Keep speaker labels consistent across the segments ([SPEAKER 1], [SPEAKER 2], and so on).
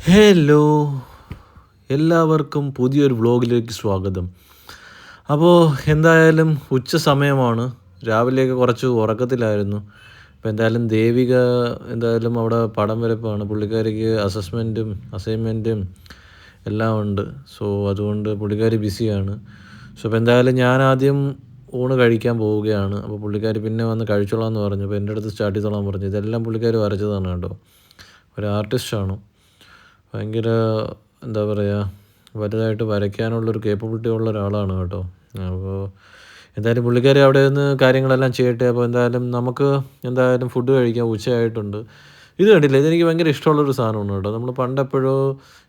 [SPEAKER 1] Hello, എല്ലാവർക്കും പുതിയൊരു വ്ളോഗിലേക്ക് സ്വാഗതം. അപ്പോൾ എന്തായാലും ഉച്ച സമയമാണ്. രാവിലെയൊക്കെ കുറച്ച് ഉറക്കത്തിലായിരുന്നു. അപ്പോൾ എന്തായാലും ദേവിക എന്തായാലും അവിടെ പടം വരപ്പാണ്. പുള്ളിക്കാരിക്ക് അസൈൻമെൻറ്റും എല്ലാം ഉണ്ട്. സോ അതുകൊണ്ട് പുള്ളിക്കാരി ബിസിയാണ്. സോ അപ്പോൾ എന്തായാലും ഞാൻ ആദ്യം ഊണ് കഴിക്കാൻ പോവുകയാണ്. അപ്പോൾ പുള്ളിക്കാരി പിന്നെ വന്ന് കഴിച്ചോളാം എന്ന് പറഞ്ഞു. അപ്പോൾ എൻ്റെ അടുത്ത് സ്റ്റാർട്ട് ചെയ്തോളാൻ പറഞ്ഞു. ഇതെല്ലാം പുള്ളിക്കാരി വരച്ചതാണ് കേട്ടോ. ഒരു ആർട്ടിസ്റ്റാണ്. ഭയങ്കര എന്താ പറയുക, വലുതായിട്ട് വരയ്ക്കാനുള്ളൊരു കേപ്പബിലിറ്റി ഉള്ള ഒരാളാണ് കേട്ടോ. അപ്പോൾ എന്തായാലും പുള്ളിക്കാരി അവിടെ നിന്ന് കാര്യങ്ങളെല്ലാം ചെയ്യട്ടെ. അപ്പോൾ എന്തായാലും നമുക്ക് എന്തായാലും ഫുഡ് കഴിക്കാം. ഉച്ചയായിട്ടുണ്ട്. ഇത് കണ്ടില്ല, ഇതെനിക്ക് ഭയങ്കര ഇഷ്ടമുള്ളൊരു സാധനമാണ് കേട്ടോ. നമ്മൾ പണ്ടെപ്പോഴോ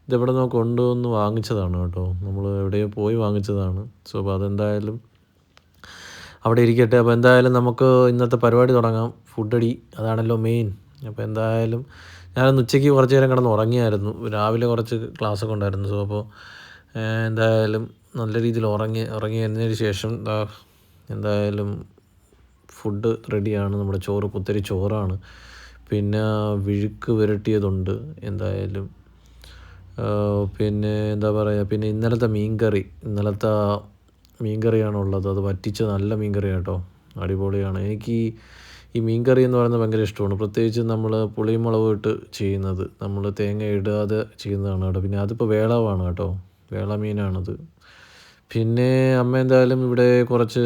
[SPEAKER 1] ഇതെവിടെ നിന്നോ കൊണ്ടുവന്ന് വാങ്ങിച്ചതാണ് കേട്ടോ. നമ്മൾ എവിടെയോ പോയി വാങ്ങിച്ചതാണ്. സോ അപ്പോൾ അതെന്തായാലും അവിടെ ഇരിക്കട്ടെ. അപ്പോൾ എന്തായാലും നമുക്ക് ഇന്നത്തെ പരിപാടി തുടങ്ങാം. ഫുഡടി അതാണല്ലോ മെയിൻ. അപ്പോൾ എന്തായാലും ഞാനൊന്ന് ഉച്ചയ്ക്ക് കുറച്ച് നേരം കിടന്ന് ഉറങ്ങിയായിരുന്നു. രാവിലെ കുറച്ച് ക്ലാസ്സൊക്കെ ഉണ്ടായിരുന്നു. സോ അപ്പോൾ എന്തായാലും നല്ല രീതിയിൽ ഉറങ്ങി എന്നതിന് ശേഷം എന്തായാലും ഫുഡ് റെഡിയാണ്. നമ്മുടെ ചോറ് കുത്തരി ചോറാണ്. പിന്നെ വിഴുക്ക് പുരട്ടിയതുണ്ട് എന്തായാലും. പിന്നെ എന്താ പറയുക, പിന്നെ ഇന്നലത്തെ മീൻകറിയാണുള്ളത്. അത് വറ്റിച്ച നല്ല മീൻകറി കേട്ടോ, അടിപൊളിയാണ്. എനിക്ക് ഈ മീൻകറി എന്ന് പറയുന്നത് ഭയങ്കര ഇഷ്ടമാണ്. പ്രത്യേകിച്ച് നമ്മൾ പുളിയും മുളകും ഇട്ട് ചെയ്യുന്നത്, നമ്മൾ തേങ്ങ ഇടാതെ ചെയ്യുന്നതാണ് കേട്ടോ. പിന്നെ അതിപ്പോൾ വേളാവാണ് കേട്ടോ, വേള മീനാണത്. പിന്നെ അമ്മ എന്തായാലും ഇവിടെ കുറച്ച്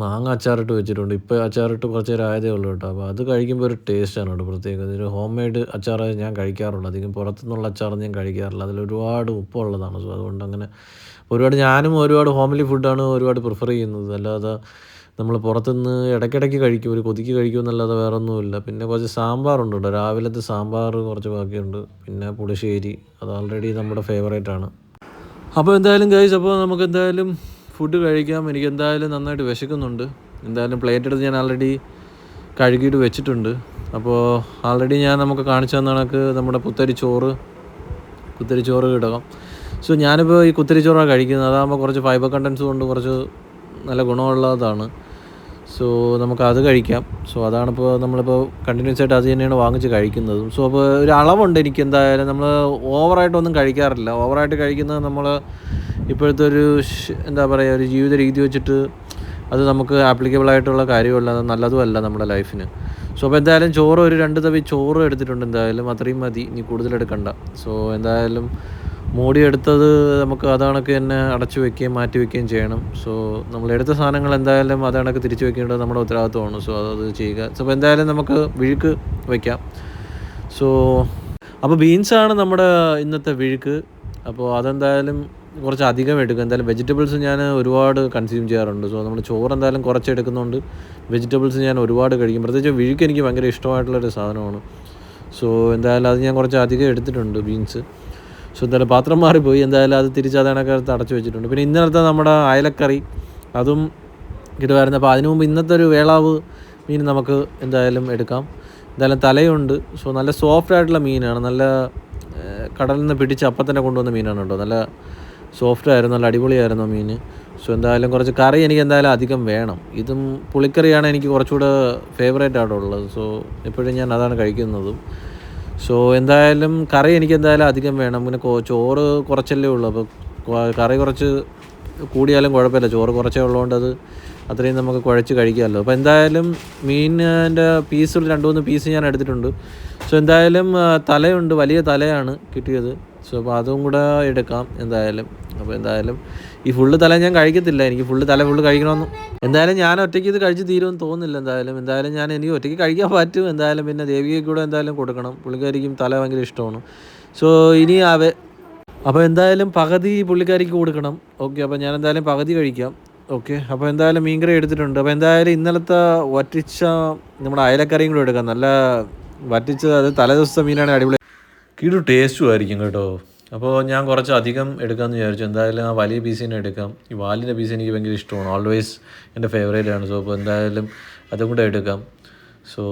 [SPEAKER 1] മാങ്ങ അച്ചാറിട്ട് വെച്ചിട്ടുണ്ട്. ഇപ്പോൾ അച്ചാറിട്ട് കുറച്ച് നേരം ആയതേ ഉള്ളൂ കേട്ടോ. അപ്പോൾ അത് കഴിക്കുമ്പോൾ ഒരു ടേസ്റ്റാണ് കേട്ടോ പ്രത്യേകം. ഒരു ഹോം മെയ്ഡ് അച്ചാർ ഞാൻ കഴിക്കാറുള്ളൂ. അധികം പുറത്തുനിന്നുള്ള അച്ചാറൊന്നും ഞാൻ കഴിക്കാറില്ല. അതിലൊരുപാട് ഉപ്പുള്ളതാണ്. സോ അതുകൊണ്ട് അങ്ങനെ ഞാനും ഒരുപാട് ഹോംലി ഫുഡാണ് ഒരുപാട് പ്രിഫർ ചെയ്യുന്നത്. അല്ലാതെ നമ്മൾ പുറത്തുനിന്ന് ഇടയ്ക്കിടയ്ക്ക് കഴിക്കും, ഒരു കൊതിക്ക് കഴിക്കും എന്നല്ലാതെ വേറെ ഒന്നുമില്ല. പിന്നെ കുറച്ച് സാമ്പാറുണ്ട് കേട്ടോ. രാവിലത്തെ സാമ്പാർ കുറച്ച് ബാക്കിയുണ്ട്. പിന്നെ പുളിശ്ശേരി, അത് ഓൾറെഡി നമ്മുടെ ഫേവറേറ്റാണ്. അപ്പോൾ എന്തായാലും ഗൈസ്, അപ്പോൾ നമുക്ക് എന്തായാലും ഫുഡ് കഴിക്കാം. എനിക്ക് എന്തായാലും നന്നായിട്ട് വിശക്കുന്നുണ്ട്. എന്തായാലും പ്ലേറ്റ് എടുത്ത് ഞാൻ ഓൾറെഡി കഴുകിയിട്ട് വെച്ചിട്ടുണ്ട്. അപ്പോൾ ഓൾറെഡി നമുക്ക് കാണിച്ചു തന്ന കണക്ക് നമ്മുടെ കുത്തരി ചോറ് കിടക്കാം. സോ ഞാനിപ്പോൾ ഈ കുത്തരി ചോറാണ് കഴിക്കുന്നത്. അതാകുമ്പോൾ കുറച്ച് ഫൈബർ കണ്ടൻസ് കൊണ്ട് കുറച്ച് നല്ല ഗുണമുള്ളതാണ്. സോ നമുക്കത് കഴിക്കാം. സോ അതാണിപ്പോൾ നമ്മളിപ്പോൾ കണ്ടിന്യൂസ് ആയിട്ട് അത് തന്നെയാണ് വാങ്ങിച്ച് കഴിക്കുന്നതും. സോ അപ്പോൾ ഒരു അളവുണ്ട് എനിക്ക്. എന്തായാലും നമ്മൾ ഓവറായിട്ടൊന്നും കഴിക്കാറില്ല. ഓവറായിട്ട് കഴിക്കുന്നത് നമ്മൾ ഇപ്പോഴത്തെ ഒരു എന്താ പറയുക, ഒരു ജീവിത രീതി വെച്ചിട്ട് അത് നമുക്ക് ആപ്ലിക്കബിളായിട്ടുള്ള കാര്യമല്ല, അത് നല്ലതുമല്ല നമ്മുടെ ലൈഫിന്. സോ അപ്പോൾ എന്തായാലും ഒരു 2 തവി ചോറ് എടുത്തിട്ടുണ്ട്. എന്തായാലും അത്രയും മതി, ഇനി കൂടുതൽ എടുക്കണ്ട. സോ എന്തായാലും മൂടിയെടുത്തത് നമുക്ക് അതണക്ക് തന്നെ അടച്ചു വയ്ക്കുകയും മാറ്റി വയ്ക്കുകയും ചെയ്യണം. സോ നമ്മളെടുത്ത സാധനങ്ങൾ എന്തായാലും അതണക്ക് തിരിച്ചു വയ്ക്കേണ്ടത് നമ്മുടെ ഉത്തരവാദിത്വമാണ്. സോ അത് ചെയ്യുക. സോ അപ്പോൾ എന്തായാലും നമുക്ക് വിഴുക്ക് വയ്ക്കാം. സോ അപ്പോൾ ബീൻസാണ് നമ്മുടെ ഇന്നത്തെ വിഴുക്ക്. അപ്പോൾ അതെന്തായാലും കുറച്ച് അധികം എടുക്കും. എന്തായാലും വെജിറ്റബിൾസ് ഞാൻ ഒരുപാട് കൺസ്യൂം ചെയ്യാറുണ്ട്. സോ നമ്മൾ ചോറ് എന്തായാലും കുറച്ച് എടുക്കുന്നതുകൊണ്ട് വെജിറ്റബിൾസ് ഞാൻ ഒരുപാട് കഴിക്കും. പ്രത്യേകിച്ച് വിഴുക്ക് എനിക്ക് ഭയങ്കര ഇഷ്ടമായിട്ടുള്ളൊരു സാധനമാണ്. സോ എന്തായാലും അത് ഞാൻ കുറച്ച് അധികം എടുത്തിട്ടുണ്ട് ബീൻസ്. സോ എന്തായാലും പാത്രം മാറിപ്പോയി. എന്തായാലും അത് തിരിച്ച് അതിനകത്ത് അടച്ചു വെച്ചിട്ടുണ്ട്. പിന്നെ ഇന്നലത്തെ നമ്മുടെ അയലക്കറി അതും കിട്ടുമായിരുന്നു. അപ്പോൾ അതിനു മുമ്പ് ഇന്നത്തെ ഒരു വേളാവ് മീൻ നമുക്ക് എന്തായാലും എടുക്കാം. എന്തായാലും തലയുണ്ട്. സോ നല്ല സോഫ്റ്റ് ആയിട്ടുള്ള മീനാണ്. നല്ല കടലിൽ നിന്ന് പിടിച്ച് അപ്പം തന്നെ കൊണ്ടുവന്ന മീനാണ് കേട്ടോ. നല്ല സോഫ്റ്റ് ആയിരുന്നു, നല്ല അടിപൊളിയായിരുന്നു മീൻ. സോ എന്തായാലും കുറച്ച് കറി എനിക്ക് എന്തായാലും അധികം വേണം. ഇതും പുളിക്കറിയാണ് എനിക്ക് കുറച്ചുകൂടെ ഫേവറേറ്റ് ആയിട്ടുള്ളത്. സോ എപ്പോഴും ഞാൻ അതാണ് കഴിക്കുന്നതും. സോ എന്തായാലും കറി എനിക്ക് എന്തായാലും അധികം വേണം. പിന്നെ ചോറ് കുറച്ചല്ലേ ഉള്ളൂ. അപ്പോൾ കറി കുറച്ച് കൂടിയാലും കുഴപ്പമില്ല. ചോറ് കുറച്ചേ ഉള്ളതുകൊണ്ട് അത് അത്രയും നമുക്ക് കുഴച്ച് കഴിക്കാമല്ലോ. അപ്പോൾ എന്തായാലും മീനിൻ്റെ പീസ് 2-3 പീസ് ഞാൻ എടുത്തിട്ടുണ്ട്. സോ എന്തായാലും തലയുണ്ട്, വലിയ തലയാണ് കിട്ടിയത്. സോ അപ്പോൾ അതും കൂടെ എടുക്കാം എന്തായാലും. അപ്പോൾ എന്തായാലും ഈ ഫുള്ള് തല ഞാൻ കഴിക്കത്തില്ല. എനിക്ക് ഫുള്ള് കഴിക്കണമെന്ന് എന്തായാലും ഞാൻ ഒറ്റയ്ക്ക് ഇത് കഴിച്ച് തീരുമെന്ന് തോന്നുന്നില്ല. എന്തായാലും എനിക്ക് ഒറ്റയ്ക്ക് കഴിക്കാൻ പറ്റും. എന്തായാലും പിന്നെ ദേവികയ്ക്ക് കൂടെ എന്തായാലും കൊടുക്കണം. പുള്ളിക്കാരിക്കും തല ഭയങ്കര ഇഷ്ടമാണ്. സോ ഇനി അപ്പോൾ എന്തായാലും പകുതി പുള്ളിക്കാരിക്ക് കൊടുക്കണം. ഓക്കെ, അപ്പോൾ ഞാൻ എന്തായാലും പകുതി കഴിക്കാം. ഓക്കെ, അപ്പോൾ എന്തായാലും മീൻകറി എടുത്തിട്ടുണ്ട്. അപ്പോൾ എന്തായാലും ഇന്നലത്തെ വറ്റിച്ച നമ്മുടെ അയലക്കറിയും കൂടെ എടുക്കാം. നല്ല വറ്റിച്ചത്, അത് തലേദിവസത്തെ മീനാണ്, അടിപൊളി കീടു ടേസ്റ്റും ആയിരിക്കും കേട്ടോ. അപ്പോൾ ഞാൻ കുറച്ച് അധികം എടുക്കാമെന്ന് വിചാരിച്ചു. എന്തായാലും ആ വലിയ പീസ് തന്നെ എടുക്കാം. ഈ വാലിൻ്റെ പീസ് എനിക്ക് ഭയങ്കര ഇഷ്ടമാണ്, ഓൾവേസ് എൻ്റെ ഫേവറേറ്റ് ആണ്. സോ അപ്പോൾ എന്തായാലും അതും കൂടെ എടുക്കാം. സോ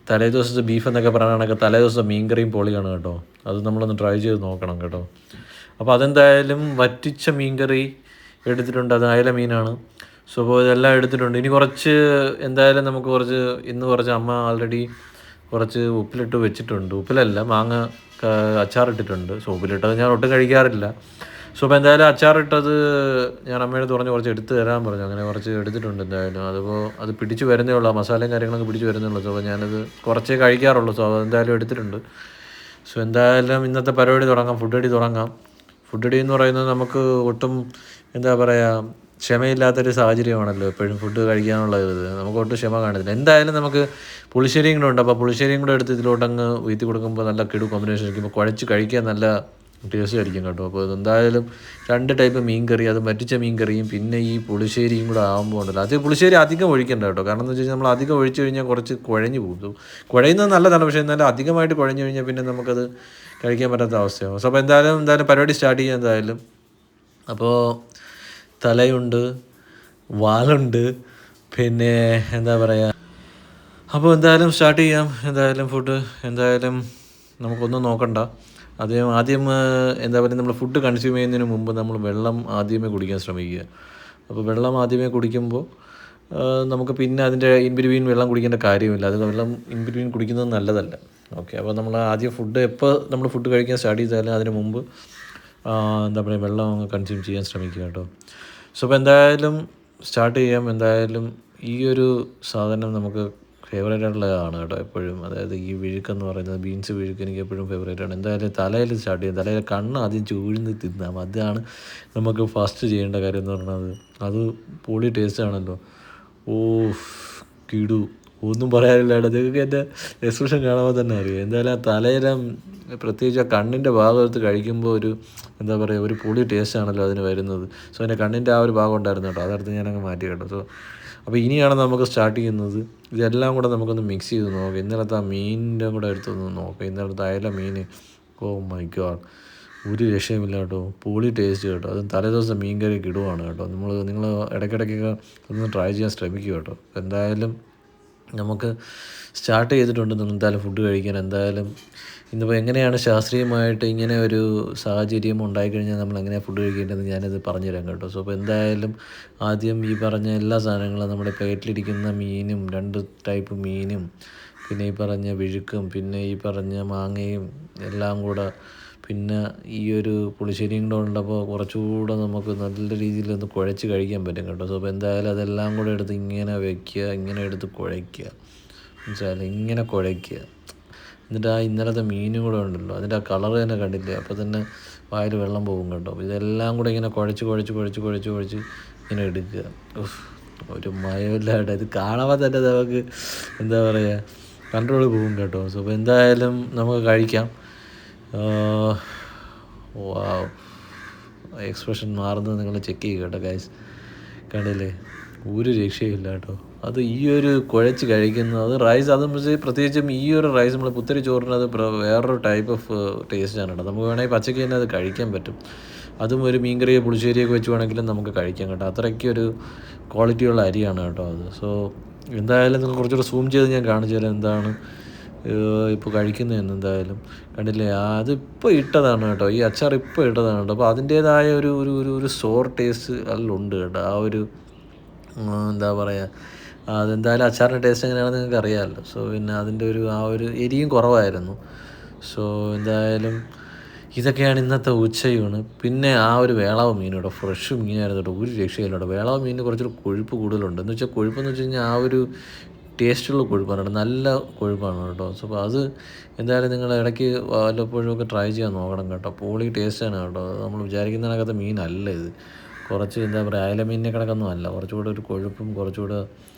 [SPEAKER 1] തലേദിവസത്തെ ബീഫ് എന്നൊക്കെ പറയുകയാണെങ്കിൽ തലേദിവസത്തെ മീൻകറിയും പൊളിയാണ് കേട്ടോ. അത് നമ്മളൊന്ന് ട്രൈ ചെയ്ത് നോക്കണം കേട്ടോ. അപ്പോൾ അതെന്തായാലും വറ്റിച്ച മീൻകറി എടുത്തിട്ടുണ്ട്. അത് അയല മീനാണ്. സോ അപ്പോൾ ഇതെല്ലാം എടുത്തിട്ടുണ്ട്. ഇനി കുറച്ച് എന്തായാലും നമുക്ക് ഇന്ന് കുറച്ച് അമ്മ ആൾറെഡി കുറച്ച് ഉപ്പിലിട്ട് വെച്ചിട്ടുണ്ട്. ഉപ്പിലല്ല, മാങ്ങ അച്ചാറിട്ടിട്ടുണ്ട്. സോപ്പിലിട്ടത് ഞാൻ ഒട്ടും കഴിക്കാറില്ല. സോ അപ്പോൾ എന്തായാലും അച്ചാറിട്ടത് ഞാൻ അമ്മയോട് പറഞ്ഞ് കുറച്ച് എടുത്ത് തരാൻ പറഞ്ഞു. അങ്ങനെ കുറച്ച് എടുത്തിട്ടുണ്ട് എന്തായാലും. അതിപ്പോൾ അത് പിടിച്ച് വരുന്നേ ഉള്ളൂ. ആ മസാലയും കാര്യങ്ങളൊക്കെ പിടിച്ച് വരുന്നേ ഉള്ളൂ. സോ അപ്പോൾ ഞാനത് കുറച്ചേ കഴിക്കാറുള്ളൂ. സോ അതെന്തായാലും എടുത്തിട്ടുണ്ട്. സോ എന്തായാലും ഇന്നത്തെ പരിപാടി തുടങ്ങാം. ഫുഡ് അടി തുടങ്ങാം. ഫുഡ് അടി എന്ന് പറയുന്നത് നമുക്ക് ഒട്ടും എന്താ പറയുക ക്ഷമയില്ലാത്തൊരു സാഹചര്യമാണല്ലോ എപ്പോഴും ഫുഡ് കഴിക്കാനുള്ള ഇത്. നമുക്ക് ഒട്ടും ക്ഷമ കാണത്തില്ല. എന്തായാലും നമുക്ക് പുളിശ്ശേരിയും കൂടെ ഉണ്ട്. അപ്പോൾ പുളിശ്ശേരിയും കൂടെ എടുത്ത് ഇതിലോട്ടങ്ങ് വീത്തി കൊടുക്കുമ്പോൾ നല്ല കിടു കോമ്പിനേഷൻ ആയിരിക്കും. ഇപ്പോൾ കുഴച്ച് കഴിക്കാൻ നല്ല ടേസ്റ്റ് ആയിരിക്കും കേട്ടോ. അപ്പോൾ എന്തായാലും 2 ടൈപ്പ് മീൻ കറി, അത് വറ്റിച്ച മീൻ കറിയും പിന്നെ ഈ പുളിശ്ശേരിയും കൂടെ ആകുമ്പോൾ ഉണ്ടല്ലോ. അത് പുളിശ്ശേരി അധികം ഒഴിക്കണ്ട കേട്ടോ. കാരണം എന്ന് വെച്ച് കഴിഞ്ഞാൽ നമ്മൾ അധികം ഒഴിച്ച് കഴിഞ്ഞാൽ കുറച്ച് കുഴഞ്ഞു പോകും. കുഴയുന്നത് നല്ലതാണ്, പക്ഷേ എന്നാലും അധികമായിട്ട് കുഴഞ്ഞു കഴിഞ്ഞാൽ പിന്നെ നമുക്കത് കഴിക്കാൻ പറ്റാത്ത അവസ്ഥയാവും. സോ അപ്പോൾ എന്തായാലും പരിപാടി സ്റ്റാർട്ട് ചെയ്യാം എന്തായാലും. അപ്പോൾ തലയുണ്ട്, വാലുണ്ട്, പിന്നെ എന്താ പറയുക. അപ്പോൾ എന്തായാലും സ്റ്റാർട്ട് ചെയ്യാം. എന്തായാലും ഫുഡ് എന്തായാലും നമുക്കൊന്നും നോക്കണ്ട. ആദ്യം എന്താ പറയുക, നമ്മൾ ഫുഡ് കൺസ്യൂം ചെയ്യുന്നതിന് മുമ്പ് നമ്മൾ വെള്ളം ആദ്യമേ കുടിക്കാൻ ശ്രമിക്കുക. അപ്പോൾ വെള്ളം ആദ്യമേ കുടിക്കുമ്പോൾ നമുക്ക് പിന്നെ അതിൻ്റെ ഇൻബിറ്റ്വീൻ വെള്ളം കുടിക്കേണ്ട കാര്യമില്ല. അത് വെള്ളം ഇൻബിറ്റ്വീൻ കുടിക്കുന്നത് നല്ലതല്ല. ഓക്കെ, അപ്പോൾ നമ്മൾ ആദ്യം നമ്മൾ ഫുഡ് കഴിക്കാൻ സ്റ്റാർട്ട് ചെയ്താലും അതിന് മുമ്പ് എന്താ പറയുക വെള്ളം കൺസ്യൂം ചെയ്യാൻ ശ്രമിക്കുക കേട്ടോ. സോ അപ്പോൾ എന്തായാലും സ്റ്റാർട്ട് ചെയ്യാം. എന്തായാലും ഈ ഒരു സാധനം നമുക്ക് ഫേവറേറ്റ് ആയിട്ടുള്ളതാണ് കേട്ടോ എപ്പോഴും. അതായത് ഈ വിഴുക്കെന്ന് പറയുന്നത്, ബീൻസ് വിഴുക്ക് എനിക്ക് എപ്പോഴും ഫേവറേറ്റാണ്. എന്തായാലും തലയിൽ സ്റ്റാർട്ട് ചെയ്യാം. തലയിൽ കണ്ണ് ആദ്യം ചൂഴ്ന്ന് തിന്നാം. അതാണ് നമുക്ക് ഫസ്റ്റ് ചെയ്യേണ്ട കാര്യം എന്ന് പറയുന്നത്. അത് പൊളി ടേസ്റ്റാണല്ലോ. ഓ കിടു, ഒന്നും പറയാനില്ല. നിങ്ങൾക്ക് എൻ്റെ എക്സ്പ്രഷൻ കാണുമ്പോൾ തന്നെ അറിയാം. എന്തായാലും ആ തലയിലും പ്രത്യേകിച്ച് ആ കണ്ണിൻ്റെ ഭാഗത്ത് കഴിക്കുമ്പോൾ ഒരു എന്താ പറയുക ഒരു പൊളി ടേസ്റ്റാണല്ലോ അതിന് വരുന്നത്. സോ എൻ്റെ കണ്ണിൻ്റെ ആ ഒരു ഭാഗം ഉണ്ടായിരുന്നു കേട്ടോ, അതെടുത്ത് ഞാനങ്ങ് മാറ്റി കേട്ടോ. സോ അപ്പോൾ ഇനിയാണ് നമുക്ക് സ്റ്റാർട്ട് ചെയ്യുന്നത്. ഇതെല്ലാം കൂടെ നമുക്കൊന്ന് മിക്സ് ചെയ്ത് നോക്കാം. ഇന്നലത്തെ ആ മീനിൻ്റെ കൂടെ എടുത്തൊന്ന് നോക്കാം. ഇന്നലത്തെ അയല മീൻ, ഓ മൈ ഗോഡ്, ഒരു രക്ഷയുമില്ല കേട്ടോ. പൊളി ടേസ്റ്റ് കേട്ടോ. അതും തലേദിവസം മീൻ കറി കിടുവാണ് കേട്ടോ. നിങ്ങൾ ഇടയ്ക്കിടയ്ക്കൊക്കെ ഒന്ന് ട്രൈ ചെയ്യാൻ ശ്രമിക്കുക കേട്ടോ. എന്തായാലും നമുക്ക് സ്റ്റാർട്ട് ചെയ്തിട്ടുണ്ട് എന്തായാലും ഫുഡ് കഴിക്കാൻ. എന്തായാലും ഇന്നിപ്പോൾ എങ്ങനെയാണ് ശാസ്ത്രീയമായിട്ട് ഇങ്ങനെ ഒരു സാഹചര്യം ഉണ്ടായിക്കഴിഞ്ഞാൽ നമ്മൾ എങ്ങനെയാണ് ഫുഡ് കഴിക്കേണ്ടതെന്ന് ഞാനിത് പറഞ്ഞുതരാം കേട്ടോ. സോ അപ്പോൾ എന്തായാലും ആദ്യം ഈ പറഞ്ഞ എല്ലാ സാധനങ്ങളും നമ്മുടെ പ്ലേറ്റിലിരിക്കുന്ന മീനും, 2 ടൈപ്പ് മീനും, പിന്നെ ഈ പറഞ്ഞ വിഴുക്കും, പിന്നെ ഈ പറഞ്ഞ മാങ്ങയും എല്ലാം കൂടെ, പിന്നെ ഈ ഒരു പുളിശ്ശേരിയും കൂടെ ഉണ്ടപ്പോൾ കുറച്ചുകൂടെ നമുക്ക് നല്ല രീതിയിൽ ഒന്ന് കുഴച്ച് കഴിക്കാൻ പറ്റും കേട്ടോ. സോ അപ്പോൾ എന്തായാലും അതെല്ലാം കൂടെ എടുത്ത് ഇങ്ങനെ വയ്ക്കുക, ഇങ്ങനെ എടുത്ത് കുഴയ്ക്കുക, മനസ്സിലായില്ലേ, ഇങ്ങനെ കുഴയ്ക്കുക. എന്നിട്ട് ആ ഇന്നലത്തെ മീനും കൂടെ ഉണ്ടല്ലോ, അതിൻ്റെ ആ കളർ തന്നെ കണ്ടില്ലേ, അപ്പോൾ തന്നെ വായിൽ വെള്ളം പോകും കേട്ടോ. ഇതെല്ലാം കൂടെ ഇങ്ങനെ കുഴച്ച് ഇങ്ങനെ എടുക്കുക. ഒരു മയമില്ലാണ്ട് ഇത് കാണുമ്പോൾ തന്നെ നമുക്ക് എന്താ പറയുക കൺട്രോൾ പോകും കേട്ടോ. സോ അപ്പോൾ എന്തായാലും നമുക്ക് കഴിക്കാം. വാവ്, എക്സ്പ്രഷൻ മാറുന്നത് നിങ്ങൾ ചെക്ക് ചെയ്യുക കേട്ടോ ഗൈസ്. കണ്ടില്ലേ, ഒരു രക്ഷയില്ല കേട്ടോ. അത് ഈ ഒരു കുഴച്ച് കഴിക്കുന്നത്, അത് റൈസ്, അത് പ്രത്യേകിച്ചും ഈ ഒരു റൈസ് നമ്മൾ പുത്തരി ചോറിന് അത് വേറൊരു ടൈപ്പ് ഓഫ് ടേസ്റ്റാണ് കേട്ടോ. നമുക്ക് വേണമെങ്കിൽ പച്ചയ്ക്ക് തന്നെ അത് കഴിക്കാൻ പറ്റും. അതും ഒരു മീൻകറിയോ പുളിശ്ശേരിയൊക്കെ വെച്ച് വേണമെങ്കിലും നമുക്ക് കഴിക്കാം കേട്ടോ. അത്രയ്ക്കൊരു ക്വാളിറ്റിയുള്ള അരിയാണ് കേട്ടോ അത്. സോ എന്തായാലും നിങ്ങൾ കുറച്ചുകൂടെ സൂം ചെയ്ത് ഞാൻ കാണിച്ചു തരാം എന്താണ് ഇപ്പോൾ കഴിക്കുന്നതെന്ന്. എന്തായാലും കണ്ടില്ലേ, അതിപ്പോൾ ഇട്ടതാണ് കേട്ടോ, ഈ അച്ചാർ ഇപ്പോൾ ഇട്ടതാണ് കേട്ടോ. അപ്പോൾ അതിൻ്റേതായ ഒരു ഒരു ഒരു സോർ ടേസ്റ്റ് അതിലുണ്ട് കേട്ടോ. ആ ഒരു എന്താ പറയുക, അതെന്തായാലും അച്ചാറിൻ്റെ ടേസ്റ്റ് എങ്ങനെയാണെന്ന് നിങ്ങൾക്ക് അറിയാമല്ലോ. സോ പിന്നെ അതിൻ്റെ ആ ഒരു എരിയും കുറവായിരുന്നു. സോ എന്തായാലും ഇതൊക്കെയാണ് ഇന്നത്തെ ഉച്ചയൂണ്. പിന്നെ ആ ഒരു വേളാവ് മീൻ കേട്ടോ, ഫ്രഷ് മീനായിരുന്നു കേട്ടോ, ഒരു രക്ഷയില്ല കേട്ടോ. വേളാവ് മീനിന് കുറച്ചൊരു കൊഴുപ്പ് കൂടുതലുണ്ട്. എന്ന് വെച്ചാൽ കൊഴുപ്പെന്ന് വെച്ച് കഴിഞ്ഞാൽ ആ ഒരു ടേസ്റ്റുള്ള കൊഴുപ്പാണ് കേട്ടോ, നല്ല കൊഴുപ്പാണ് കേട്ടോ. സോ അപ്പോൾ അത് എന്തായാലും നിങ്ങൾ ഇടയ്ക്ക് വല്ലപ്പോഴും ഒക്കെ ട്രൈ ചെയ്യാൻ നോക്കണം കേട്ടോ. പൊളി ടേസ്റ്റാണ് കേട്ടോ. നമ്മൾ വിചാരിക്കുന്ന കണക്കത്തെ മീനല്ല ഇത്. കുറച്ച് എന്താ പറയുക അയല മീനിനെ കണക്കൊന്നും അല്ല, കുറച്ചുകൂടെ ഒരു കൊഴുപ്പും കുറച്ചുകൂടെ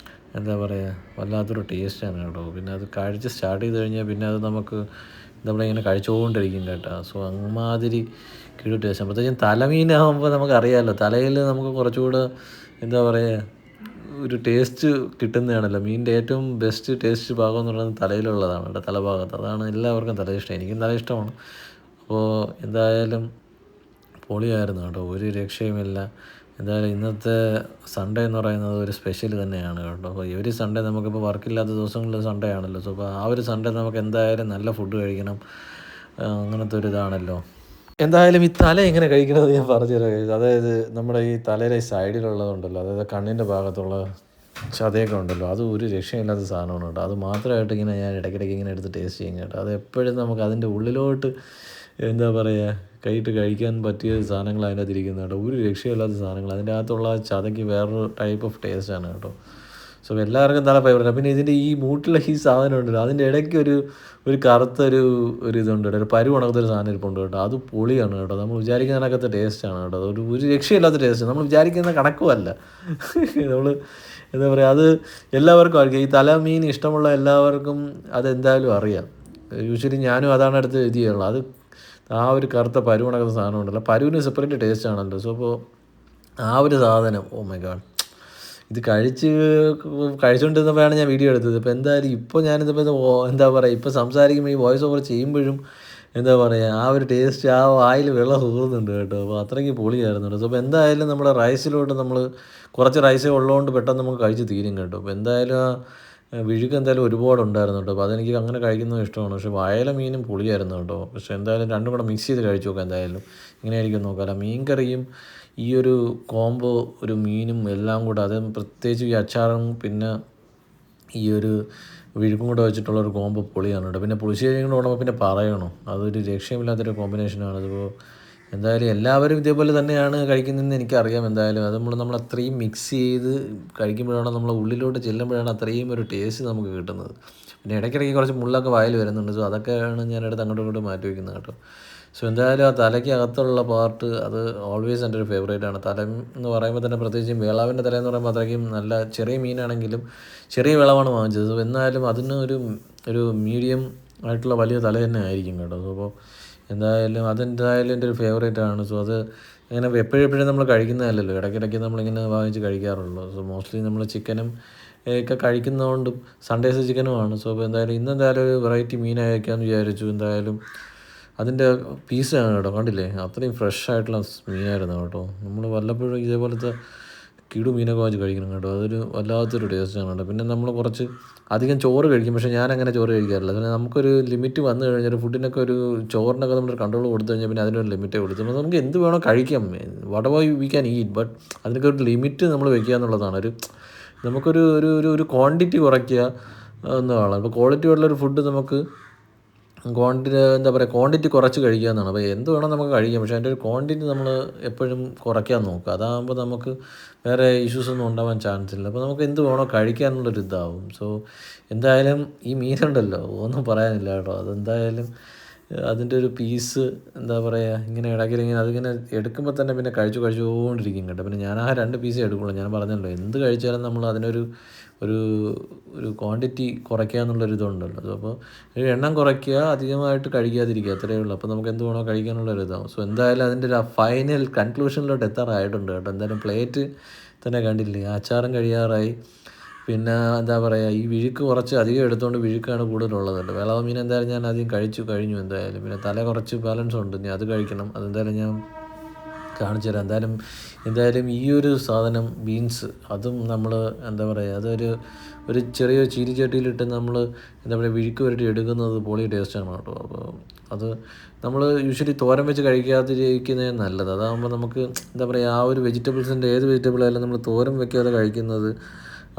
[SPEAKER 1] എന്താ പറയുക വല്ലാത്തൊരു ടേസ്റ്റാണ് കേട്ടോ. പിന്നെ അത് കഴിച്ച് സ്റ്റാർട്ട് ചെയ്ത് കഴിഞ്ഞാൽ പിന്നെ അത് നമുക്ക് നമ്മളിങ്ങനെ കഴിച്ചുകൊണ്ടിരിക്കും കേട്ടോ. സോ അമ്മാതിരി കിടു ടേസ്റ്റ്. പ്രത്യേകിച്ചും തലമീനാകുമ്പോൾ നമുക്കറിയാമല്ലോ, തലയിൽ നമുക്ക് കുറച്ചുകൂടെ എന്താ പറയുക ഒരു ടേസ്റ്റ് കിട്ടുന്നതാണല്ലോ. മീനിൻ്റെ ഏറ്റവും ബെസ്റ്റ് ടേസ്റ്റ് ഭാഗം എന്ന് പറയുന്നത് തലയിലുള്ളതാണ് കേട്ടോ, തലഭാഗത്ത്. അതാണ് എല്ലാവർക്കും തല ഇഷ്ടം, എനിക്കും തല ഇഷ്ടമാണ്. അപ്പോൾ എന്തായാലും പൊളിയായിരുന്നു കേട്ടോ, ഒരു രക്ഷയുമില്ല. എന്തായാലും ഇന്നത്തെ സൺഡേ എന്ന് പറയുന്നത് ഒരു സ്പെഷ്യൽ തന്നെയാണ് കേട്ടോ. അപ്പോൾ ഈ ഒരു സൺഡേ നമുക്കിപ്പോൾ വർക്കില്ലാത്ത ദിവസങ്ങളിൽ സൺഡേ ആണല്ലോ. സോ അപ്പോൾ ആ ഒരു സൺഡേ നമുക്ക് എന്തായാലും നല്ല ഫുഡ് കഴിക്കണം, അങ്ങനത്തെ ഒരു ഇതാണല്ലോ. എന്തായാലും ഈ തല എങ്ങനെ കഴിക്കണമെന്ന് ഞാൻ പറഞ്ഞുതരാം. അതായത് നമ്മുടെ ഈ തലയിലെ സൈഡിലുള്ളതുണ്ടല്ലോ, അതായത് കണ്ണിൻ്റെ ഭാഗത്തുള്ള ചതയൊക്കെ ഉണ്ടല്ലോ, അത് ഒരു രക്ഷയില്ലാത്ത സാധനമാണ് കേട്ടോ. അത് മാത്രമായിട്ട് ഇങ്ങനെ ഞാൻ ഇടയ്ക്കിടയ്ക്ക് ഇങ്ങനെ എടുത്ത് ടേസ്റ്റ് ചെയ്യും കേട്ടോ. അത് എപ്പോഴും നമുക്ക് അതിൻ്റെ ഉള്ളിലോട്ട് എന്താ പറയുക കൈയിട്ട് കഴിക്കാൻ പറ്റിയ സാധനങ്ങൾ അതിനകത്ത് ഇരിക്കുന്നത് കേട്ടോ. ഒരു രക്ഷയില്ലാത്ത സാധനങ്ങൾ, അതിൻ്റെ അകത്തുള്ള ആ ചതയ്ക്ക് വേറൊരു ടൈപ്പ് ഓഫ് ടേസ്റ്റാണ് കേട്ടോ. സോ എല്ലാവർക്കും നല്ല ഫേവറേറ്റ്. പിന്നെ ഇതിൻ്റെ ഈ മൂട്ടിലെ ഈ സാധനം ഉണ്ടല്ലോ, അതിൻ്റെ ഇടയ്ക്ക് ഒരു കറുത്തൊരു ഇതുണ്ട് കേട്ടോ, ഒരു പരു ഉണക്കത്തൊരു സാധനം ഇരിപ്പുണ്ട് കേട്ടോ. അത് പൊളിയാണ് കേട്ടോ. നമ്മൾ വിചാരിക്കുന്ന കണക്കത്തെ ടേസ്റ്റാണ് കേട്ടോ. ഒരു രക്ഷയില്ലാത്ത ടേസ്റ്റ്, നമ്മൾ വിചാരിക്കുന്ന കണക്കുമല്ല. നമ്മൾ എന്താ പറയുക, അത് എല്ലാവർക്കും അറിയാം. ഈ തലമീൻ ഇഷ്ടമുള്ള എല്ലാവർക്കും അതെന്തായാലും അറിയാം. യൂഷ്വലി ഞാനും അതാണ് എടുത്ത് ഇത് ചെയ്യാനുള്ളത്. അത് ആ ഒരു കറുത്ത പരു ഉണക്കുന്ന സാധനം ഉണ്ടല്ലോ, പരുവിന് സെപ്പറേറ്റ് ടേസ്റ്റ് ആണല്ലോ. സോ അപ്പോൾ ആ ഒരു സാധനം, ഓ മൈ ഗാഡ്, ഇത് കഴിച്ചുകൊണ്ടിരുന്നപ്പോഴാണ് ഞാൻ വീഡിയോ എടുത്തത്. ഇപ്പോൾ എന്തായാലും ഇപ്പോൾ ഞാനിതിപ്പോൾ എന്താ പറയുക, ഇപ്പോൾ സംസാരിക്കുമ്പോൾ ഈ വോയിസ് ഓവർ ചെയ്യുമ്പോഴും എന്താ പറയുക, ആ ഒരു ടേസ്റ്റ് ആ വായിൽ വെള്ളം ഊറുന്നുണ്ട് കേട്ടോ. അപ്പോൾ അത്രയ്ക്ക് പൊളിയായിരുന്നു കേട്ടോ. അപ്പോൾ എന്തായാലും നമ്മുടെ റൈസിലോട്ട് നമ്മൾ കുറച്ച് റൈസേ ഉള്ളതുകൊണ്ട് പെട്ടെന്ന് നമുക്ക് കഴിച്ച് തീരും കേട്ടോ. അപ്പോൾ എന്തായാലും ആ വിഴുക്ക് എന്തായാലും ഒരുപാടുണ്ടായിരുന്നു കേട്ടോ. അപ്പോൾ അതെനിക്ക് അങ്ങനെ കഴിക്കുന്നത് ഇഷ്ടമാണ്. പക്ഷേ വയല മീനും പൊളിയായിരുന്നു കേട്ടോ. പക്ഷേ എന്തായാലും രണ്ടും കൂടെ മിക്സ് ചെയ്ത് കഴിച്ച് നോക്കാം. എന്തായാലും ഇങ്ങനെയായിരിക്കും നോക്കാം. മീൻ കറിയും ഈ ഒരു കോംബോ, ഒരു മീനും എല്ലാം കൂടെ, അത് പ്രത്യേകിച്ച് ഈ അച്ചാറും പിന്നെ ഈ ഒരു വിഴുക്കും കൂടെ വെച്ചിട്ടുള്ളൊരു കോംബോ പൊളിയാണ് കേട്ടോ. പിന്നെ പുളിശ്ശേരിയും കൂടെ ഉണമ്പോൾ പിന്നെ പറയണോ, അതൊരു രക്ഷയില്ലാത്തൊരു കോമ്പിനേഷനാണ്. അതിപ്പോൾ എന്തായാലും എല്ലാവരും ഇതേപോലെ തന്നെയാണ് കഴിക്കുന്നതെന്ന് എനിക്കറിയാം. എന്തായാലും അത് നമ്മൾ അത്രയും മിക്സ് ചെയ്ത് കഴിക്കുമ്പോഴാണ്, നമ്മളെ ഉള്ളിലോട്ട് ചെല്ലുമ്പോഴാണ് അത്രയും ഒരു ടേസ്റ്റ് നമുക്ക് കിട്ടുന്നത്. പിന്നെ ഇടയ്ക്കിടയ്ക്ക് കുറച്ച് മുള്ളൊക്കെ വായിൽ വരുന്നുണ്ട്. സോ അതൊക്കെയാണ് ഞാനെടുത്ത് അങ്ങോട്ടും ഇങ്ങോട്ടും മാറ്റി വയ്ക്കുന്നത് കേട്ടോ. സോ എന്തായാലും ആ തലയ്ക്ക് അകത്തുള്ള പാർട്ട് അത് ഓൾവേസ് എൻ്റെ ഒരു ഫേവറേറ്റ് ആണ്. തല എന്ന് പറയുമ്പോൾ തന്നെ, പ്രത്യേകിച്ചും വേളാവിൻ്റെ തലയെന്ന് പറയുമ്പോൾ അത്രയ്ക്കും നല്ല ചെറിയ മീനാണെങ്കിലും ചെറിയ വിളവാണ് വാങ്ങിച്ചത്. സോ എന്നാലും അതിന് ഒരു മീഡിയം ആയിട്ടുള്ള വലിയ തല തന്നെ ആയിരിക്കും കേട്ടോ. സോ അപ്പോൾ എന്തായാലും അതെന്തായാലും എൻ്റെ ഒരു ഫേവറേറ്റ് ആണ്. സോ അത് അങ്ങനെ എപ്പോഴും നമ്മൾ കഴിക്കുന്നതല്ലല്ലോ, ഇടയ്ക്കിടയ്ക്ക് നമ്മളിങ്ങനെ വാങ്ങിച്ച് കഴിക്കാറുള്ളൂ. സോ മോസ്റ്റ്ലി നമ്മൾ ചിക്കനും ഒക്കെ കഴിക്കുന്നതുകൊണ്ടും സൺഡേസ് ചിക്കനുമാണ്. സോ അപ്പോൾ എന്തായാലും ഇന്നെന്തായാലും ഒരു വെറൈറ്റി മീനായിരിക്കാമെന്ന് വിചാരിച്ചു. എന്തായാലും അതിൻ്റെ പീസാണ് കേട്ടോ, കണ്ടില്ലേ, അത്രയും ഫ്രഷ് ആയിട്ടുള്ള മീനായിരുന്നു കേട്ടോ. നമ്മൾ വല്ലപ്പോഴും ഇതേപോലത്തെ കിടു മീനൊക്കെ വാങ്ങിച്ച് കഴിക്കണം കേട്ടോ. അതൊരു വല്ലാത്തൊരു ടേസ്റ്റാണ് കേട്ടോ. പിന്നെ നമ്മൾ കുറച്ച് അധികം ചോറ് കഴിക്കും. പക്ഷേ ഞാനങ്ങനെ ചോറ് കഴിക്കാറില്ല. പിന്നെ നമുക്കൊരു ലിമിറ്റ് വന്നു കഴിഞ്ഞാൽ, ഫുഡിനൊക്കെ ഒരു ചോറിനൊക്കെ നമ്മൾ കൺട്രോൾ കൊടുത്തു കഴിഞ്ഞാൽ പിന്നെ അതിനൊരു ലിമിറ്റേ കൊടുത്തു. അപ്പോൾ നമുക്ക് എന്ത് വേണോ കഴിക്കാം, what ever we can eat. But അതിനൊക്കെ ഒരു ലിമിറ്റ് നമ്മൾ വെക്കുക എന്നുള്ളതാണ്. നമുക്കൊരു ഒരു ഒരു ക്വാണ്ടിറ്റി കുറയ്ക്കുക എന്നതാണ്. ഇപ്പോൾ ക്വാളിറ്റി ഉള്ളൊരു ഫുഡ് നമുക്ക് ക്വാണ്ടിറ്റി കുറച്ച് കഴിക്കുക എന്നാണ്. അപ്പോൾ എന്ത് വേണം നമുക്ക് കഴിക്കാം, പക്ഷേ അതിൻ്റെ ഒരു ക്വാണ്ടിറ്റി നമ്മൾ എപ്പോഴും കുറയ്ക്കാൻ നോക്കുക. അതാകുമ്പോൾ നമുക്ക് വേറെ ഇഷ്യൂസൊന്നും ഉണ്ടാവാൻ ചാൻസ് ഇല്ല. അപ്പോൾ നമുക്ക് എന്ത് വേണോ കഴിക്കാനുള്ളൊരു ഇതാവും. സോ എന്തായാലും ഈ മീനുണ്ടല്ലോ, ഒന്നും പറയാനില്ല കേട്ടോ. അതെന്തായാലും അതിൻ്റെ ഒരു പീസ് എന്താ പറയുക, ഇങ്ങനെ ഇടയ്ക്കിങ്ങനെ അതിങ്ങനെ എടുക്കുമ്പോൾ തന്നെ പിന്നെ കഴിച്ചുകൊണ്ടിരിക്കും കേട്ടോ. പിന്നെ ഞാൻ ആ 2 പീസേ എടുക്കുള്ളൂ. ഞാൻ പറഞ്ഞല്ലോ, എന്ത് കഴിച്ചാലും നമ്മൾ അതിനൊരു ഒരു ഒരു ക്വാണ്ടിറ്റി കുറയ്ക്കുക എന്നുള്ളൊരിതുണ്ടല്ലോ. അപ്പോൾ എണ്ണം കുറയ്ക്കുക, അധികമായിട്ട് കഴിക്കാതിരിക്കുക, അത്രയേ ഉള്ളൂ. അപ്പോൾ നമുക്ക് എന്ത് വേണോ കഴിക്കാനുള്ളൊരിതാവും. സോ എന്തായാലും അതിൻ്റെ ഒരു ഫൈനൽ കൺക്ലൂഷനിലോട്ട് എത്താറായിട്ടുണ്ട് കേട്ടോ. എന്തായാലും പ്ലേറ്റ് തന്നെ കണ്ടില്ലേ, അച്ചാറും കഴിയാറായി. പിന്നെ എന്താ പറയുക, ഈ വിഴുക്ക് കുറച്ച് അധികം എടുത്തുകൊണ്ട് വിഴുക്കാണ് കൂടുതലുള്ളത് കേട്ടോ. വിളവ മീൻ എന്തായാലും ഞാൻ ആദ്യം കഴിഞ്ഞു എന്തായാലും. പിന്നെ തല കുറച്ച് ബാലൻസ് ഉണ്ട്, ഇനി അത് കഴിക്കണം. അതെന്തായാലും ഞാൻ കാണിച്ചു തരാം. എന്തായാലും ഈ ഒരു സാധനം ബീൻസ്, അതും നമ്മൾ എന്താ പറയുക, ഒരു ചെറിയ ചീനിച്ചട്ടിയിലിട്ട് നമ്മൾ എന്താ പറയുക വിഴുക്ക് വരട്ടി എടുക്കുന്നത് പൊളി ടേസ്റ്റാണ് കേട്ടോ. അപ്പോൾ അത് നമ്മൾ യൂഷ്വലി തോരൻ വെച്ച് കഴിക്കാതിരിക്കുന്നതേ നല്ലത്. അതാകുമ്പോൾ നമുക്ക് എന്താ പറയുക, ആ ഒരു വെജിറ്റബിൾസിൻ്റെ ഏത് വെജിറ്റബിൾ ആയാലും നമ്മൾ തോരൻ വെക്കാതെ കഴിക്കുന്നത്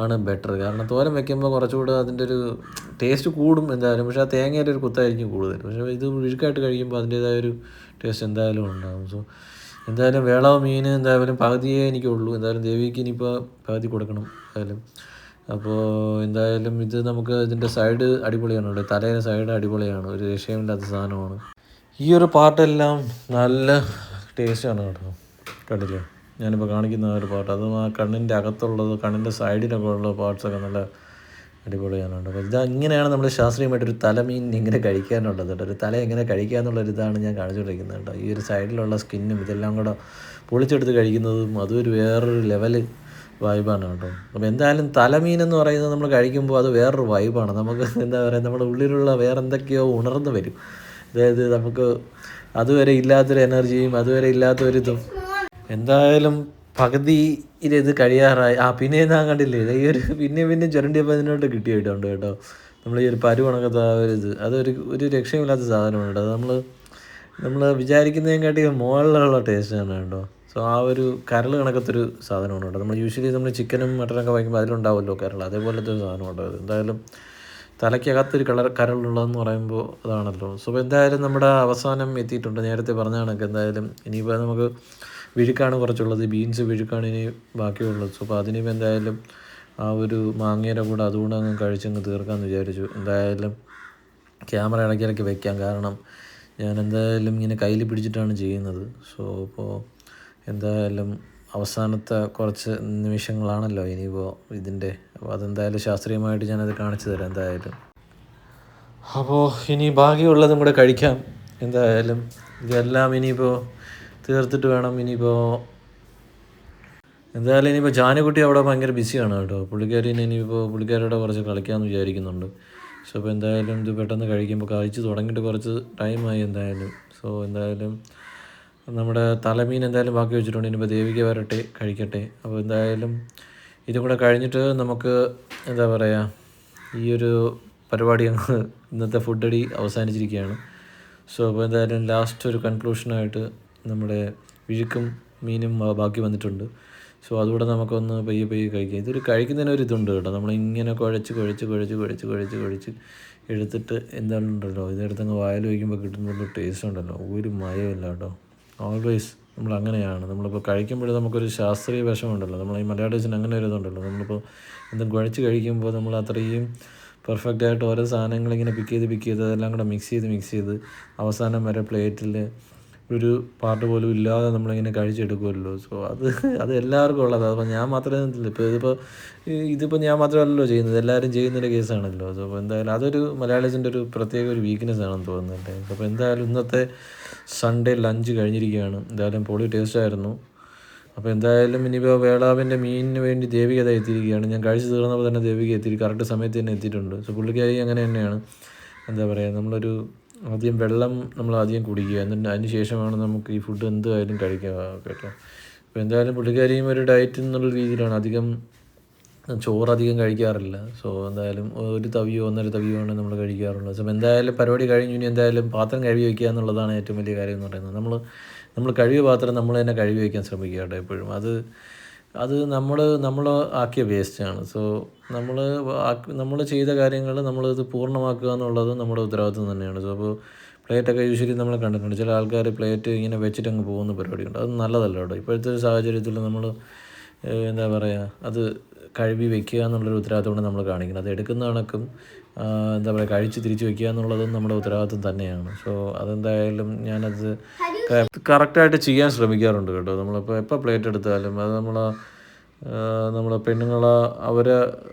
[SPEAKER 1] ആണ് ബെറ്റർ. കാരണം തോരൻ വെക്കുമ്പോൾ കുറച്ചുകൂടെ അതിൻ്റെ ഒരു ടേസ്റ്റ് കൂടും എന്തായാലും. പക്ഷേ ആ തേങ്ങയുടെ ഒരു കുത്തായിരിക്കും കൂടുതൽ. പക്ഷേ ഇത് വിഴുക്കായിട്ട് കഴിക്കുമ്പോൾ അതിൻ്റേതായൊരു ടേസ്റ്റ് എന്തായാലും ഉണ്ടാകും. സോ എന്തായാലും വേള മീൻ എന്തായാലും പകുതിയേ എനിക്കുള്ളൂ. എന്തായാലും ദേവിക്ക് ഇനിയിപ്പോൾ പകുതി കൊടുക്കണം എന്തായാലും. അപ്പോൾ എന്തായാലും ഇത് നമുക്ക് ഇതിൻ്റെ സൈഡ് അടിപൊളിയാണ് കേട്ടോ. തലയുടെ സൈഡ് അടിപൊളിയാണ്, ഒരു രക്ഷയുമില്ലാത്ത സാധനമാണ്. ഈ ഒരു പാർട്ടെല്ലാം നല്ല ടേസ്റ്റാണ് കേട്ടോ. കണ്ടില്ലേ, ഞാനിപ്പോൾ കാണിക്കുന്ന ഒരു പാർട്ട്, അതും ആ കണ്ണിൻ്റെ അകത്തുള്ളത്, കണ്ണിൻ്റെ സൈഡിലൊക്കെ ഉള്ള പാർട്സൊക്കെ നല്ല അടിപൊളിയാണ് കേട്ടോ. അപ്പോൾ ഇങ്ങനെയാണ് നമ്മൾ ശാസ്ത്രീയമായിട്ടൊരു തലമീൻ ഇങ്ങനെ കഴിക്കാനുള്ളത് കേട്ടോ. ഒരു തല എങ്ങനെ കഴിക്കുക എന്നുള്ളൊരിതാണ് ഞാൻ കാണിച്ചുകൊണ്ടിരിക്കുന്നത് കേട്ടോ. ഈ ഒരു സൈഡിലുള്ള സ്കിന്നും ഇതെല്ലാം കൂടെ പൊളിച്ചെടുത്ത് കഴിക്കുന്നതും അതും ഒരു വേറൊരു ലെവല് വൈബാണ് കേട്ടോ. അപ്പോൾ എന്തായാലും തലമീൻ എന്ന് പറയുന്നത് നമ്മൾ കഴിക്കുമ്പോൾ അത് വേറൊരു വൈബാണ്. നമുക്ക് എന്താ പറയുക, നമ്മുടെ ഉള്ളിലുള്ള വേറെ എന്തൊക്കെയോ ഉണർന്നു വരും. അതായത് നമുക്ക് അതുവരെ ഇല്ലാത്തൊരു എനർജിയും അതുവരെ ഇല്ലാത്തൊരിതും. എന്തായാലും പകുതിയിലിത് കഴിയാറായി. പിന്നെ ഞാൻ കണ്ടില്ലേ, ഈ ഒരു പിന്നെ ചുരണ്ടിയപ്പോൾ അതിനോട്ട് കിട്ടിയിട്ടുണ്ട് കേട്ടോ. നമ്മൾ ഈ ഒരു പരുവണക്കത്തെ ആ ഒരു അതൊരു രക്ഷയുമില്ലാത്ത സാധനമാണ് കേട്ടോ. അത് നമ്മൾ വിചാരിക്കുന്നതിനെക്കാട്ടി മുകളിലുള്ള ടേസ്റ്റാണ് കേട്ടോ. സോ സോ ആ ഒരു കരൾ കണക്കത്തൊരു സാധനമാണ് കേട്ടോ. നമ്മൾ യൂഷ്വലി നമ്മൾ ചിക്കനും മട്ടനൊക്കെ വാങ്ങിക്കുമ്പോൾ അതിലുണ്ടാവുമല്ലോ കരൾ, അതേപോലത്തെ ഒരു സാധനമുണ്ടോ അത്. എന്തായാലും തലയ്ക്കകത്തൊരു കരളുള്ളതെന്ന് പറയുമ്പോൾ അതാണല്ലോ. സോ എന്തായാലും നമ്മുടെ അവസാനം എത്തിയിട്ടുണ്ട്. നേരത്തെ പറഞ്ഞ കണക്ക് എന്തായാലും ഇനിയിപ്പോൾ നമുക്ക് വിഴുക്കാണ് കുറച്ചുള്ളത്, ബീൻസ് വിഴുക്കാണ് ഇനി ബാക്കിയുള്ളത്. സോ അപ്പോൾ അതിനിപ്പോൾ എന്തായാലും ആ ഒരു മാങ്ങയുടെ കൂടെ അതുകൊണ്ട് അങ്ങ് കഴിച്ചങ്ങ് തീർക്കാമെന്ന് വിചാരിച്ചു. എന്തായാലും ക്യാമറ ഇടയ്ക്കിടയ്ക്ക് വെക്കാം, കാരണം ഞാൻ എന്തായാലും ഇങ്ങനെ കയ്യിൽ പിടിച്ചിട്ടാണ് ചെയ്യുന്നത്. സോ ഇപ്പോൾ എന്തായാലും അവസാനത്തെ കുറച്ച് നിമിഷങ്ങളാണല്ലോ ഇനിയിപ്പോൾ ഇതിൻ്റെ. അപ്പോൾ അതെന്തായാലും ശാസ്ത്രീയമായിട്ട് ഞാനത് കാണിച്ചു തരാം എന്തായാലും. അപ്പോൾ ഇനി ബാക്കിയുള്ളതും കൂടെ കഴിക്കാം എന്തായാലും. ഇതെല്ലാം ഇനിയിപ്പോൾ തീർത്തിട്ട് വേണം ഇനിയിപ്പോൾ. എന്തായാലും ഇനിയിപ്പോൾ ജാനുകുട്ടി അവിടെ ഭയങ്കര ബിസിയാണ് കേട്ടോ. പുള്ളിക്കാരിനെ ഇനിയിപ്പോൾ പുള്ളിക്കാരിയുടെ കുറച്ച് കളിക്കാമെന്ന് വിചാരിക്കുന്നുണ്ട്. സോ അപ്പോൾ എന്തായാലും ഇത് പെട്ടെന്ന് കഴിച്ച് തുടങ്ങിയിട്ട് കുറച്ച് ടൈമായി എന്തായാലും. സോ എന്തായാലും നമ്മുടെ തലമീൻ എന്തായാലും ബാക്കി വെച്ചിട്ടുണ്ട്. ഇനിയിപ്പോൾ ദേവിക വരട്ടെ, കഴിക്കട്ടെ. അപ്പോൾ എന്തായാലും ഇതും കൂടെ കഴിഞ്ഞിട്ട് നമുക്ക് എന്താ പറയുക, ഈ ഒരു പരിപാടി അങ്ങ് ഇന്നത്തെ ഫുഡ് അടി അവസാനിച്ചിരിക്കുകയാണ്. സോ അപ്പോൾ എന്തായാലും ലാസ്റ്റ് ഒരു കൺക്ലൂഷനായിട്ട് നമ്മുടെ വിഴുക്കും മീനും ബാക്കി വന്നിട്ടുണ്ട്. സോ അതുകൂടെ നമുക്കൊന്ന് പയ്യെ കഴിക്കാം. ഇതൊരു കഴിക്കുന്നതിന് ഒരു ഇതുണ്ട് കേട്ടോ. നമ്മളിങ്ങനെ കുഴച്ച് എടുത്തിട്ട് എന്താണുണ്ടല്ലോ, ഇതെടുത്തങ്ങ് വായിൽ വയ്ക്കുമ്പോൾ കിട്ടുന്ന ടേസ്റ്റ് ഉണ്ടല്ലോ, ഒരു മയമില്ല കേട്ടോ. ഓൾവേസ് നമ്മൾ അങ്ങനെയാണ്. നമ്മളിപ്പോൾ കഴിക്കുമ്പോൾ നമുക്കൊരു ശാസ്ത്രീയ വശമുണ്ടല്ലോ. നമ്മൾ ഈ മലയാളീസിന് അങ്ങനെ ഒരു ഇതുണ്ടല്ലോ. നമ്മളിപ്പോൾ എന്തും കുഴച്ച് കഴിക്കുമ്പോൾ നമ്മൾ അത്രയും പെർഫെക്റ്റായിട്ട് ഓരോ സാധനങ്ങളിങ്ങനെ പിക്ക് ചെയ്ത് അതെല്ലാം കൂടെ മിക്സ് ചെയ്ത് അവസാനം വരെ പ്ലേറ്റിൽ ഒരു പാർട്ട് പോലും ഇല്ലാതെ നമ്മളിങ്ങനെ കഴിച്ചെടുക്കുമല്ലോ. സോ അത് എല്ലാവർക്കും ഉള്ളതാണ്. അപ്പോൾ ഞാൻ മാത്രമേ ഇതിപ്പോൾ ഞാൻ മാത്രമല്ലല്ലോ ചെയ്യുന്നത്, എല്ലാവരും ചെയ്യുന്നൊരു കേസാണല്ലോ. സോ അപ്പോൾ എന്തായാലും അതൊരു മലയാളീസിൻ്റെ ഒരു പ്രത്യേക ഒരു വീക്ക്നെസ് ആണെന്ന് തോന്നുന്നുണ്ട്. അപ്പോൾ എന്തായാലും ഇന്നത്തെ സൺഡേ ലഞ്ച് കഴിഞ്ഞിരിക്കുകയാണ്. എന്തായാലും പൊളി ടേസ്റ്റായിരുന്നു. അപ്പോൾ എന്തായാലും ഇനിയിപ്പോൾ വേളാവിൻ്റെ മീനിന് വേണ്ടി ദേവിക എത്തിയിരിക്കുകയാണ്. ഞാൻ കഴിച്ച് തീർന്നപ്പോൾ തന്നെ ദേവിക കറക്റ്റ് സമയത്ത് തന്നെ എത്തിയിട്ടുണ്ട്. സോ പുള്ളിക്കാരി അങ്ങനെ തന്നെയാണ്. എന്താ പറയുക, നമ്മളൊരു ആദ്യം വെള്ളം നമ്മൾ ആദ്യം കുടിക്കുക, എന്നിട്ട് അതിന് ശേഷമാണ് നമുക്ക് ഈ ഫുഡ് എന്തായാലും കഴിക്കുക കേട്ടോ. അപ്പോൾ എന്തായാലും പുള്ളിക്കാരിയും ഒരു ഡയറ്റ് എന്നുള്ള രീതിയിലാണ്, അധികം ചോറധികം കഴിക്കാറില്ല. സോ എന്തായാലും ഒരു തവിയോ 1.5 തവിയോ ആണ് നമ്മൾ കഴിക്കാറുള്ളത്. സോ എന്തായാലും പരിപാടി കഴിഞ്ഞു. ഇനി എന്തായാലും പാത്രം കഴുകി വയ്ക്കുക എന്നുള്ളതാണ് ഏറ്റവും വലിയ കാര്യം എന്ന് പറയുന്നത്. നമ്മൾ കഴുകിയ പാത്രം നമ്മൾ തന്നെ കഴുകി വയ്ക്കാൻ ശ്രമിക്കുക കേട്ടോ എപ്പോഴും. അത് നമ്മൾ ആക്കിയ വേസ്റ്റാണ്. സോ നമ്മൾ ചെയ്ത കാര്യങ്ങൾ നമ്മളത് പൂർണ്ണമാക്കുക എന്നുള്ളത് നമ്മുടെ ഉത്തരവാദിത്വം തന്നെയാണ്. സോ അപ്പോൾ പ്ലേറ്റൊക്കെ യൂഷ്വലി നമ്മൾ കണ്ടിട്ടുണ്ട്, ചില ആൾക്കാർ പ്ലേറ്റ് ഇങ്ങനെ വെച്ചിട്ട് അങ്ങ് പോകുന്ന പരിപാടിയുണ്ട്. അത് നല്ലതല്ല കേട്ടോ. ഇപ്പോഴത്തെ ഒരു സാഹചര്യത്തിൽ നമ്മൾ എന്താ പറയുക, അത് കഴുകി വെക്കുക എന്നുള്ളൊരു ഉത്തരവാദിത്തമാണ് നമ്മൾ കാണിക്കുന്നത്. അത് എടുക്കുന്ന കണക്കും എന്താ പറയുക, കഴിച്ച് തിരിച്ച് വയ്ക്കുക എന്നുള്ളതും നമ്മുടെ ഉത്തരവാദിത്വം തന്നെയാണ്. സോ അതെന്തായാലും ഞാനത് കറക്റ്റായിട്ട് ചെയ്യാൻ ശ്രമിക്കാറുണ്ട് കേട്ടോ. നമ്മളിപ്പോൾ എപ്പോൾ പ്ലേറ്റ് എടുത്താലും അത് നമ്മളെ അവരെ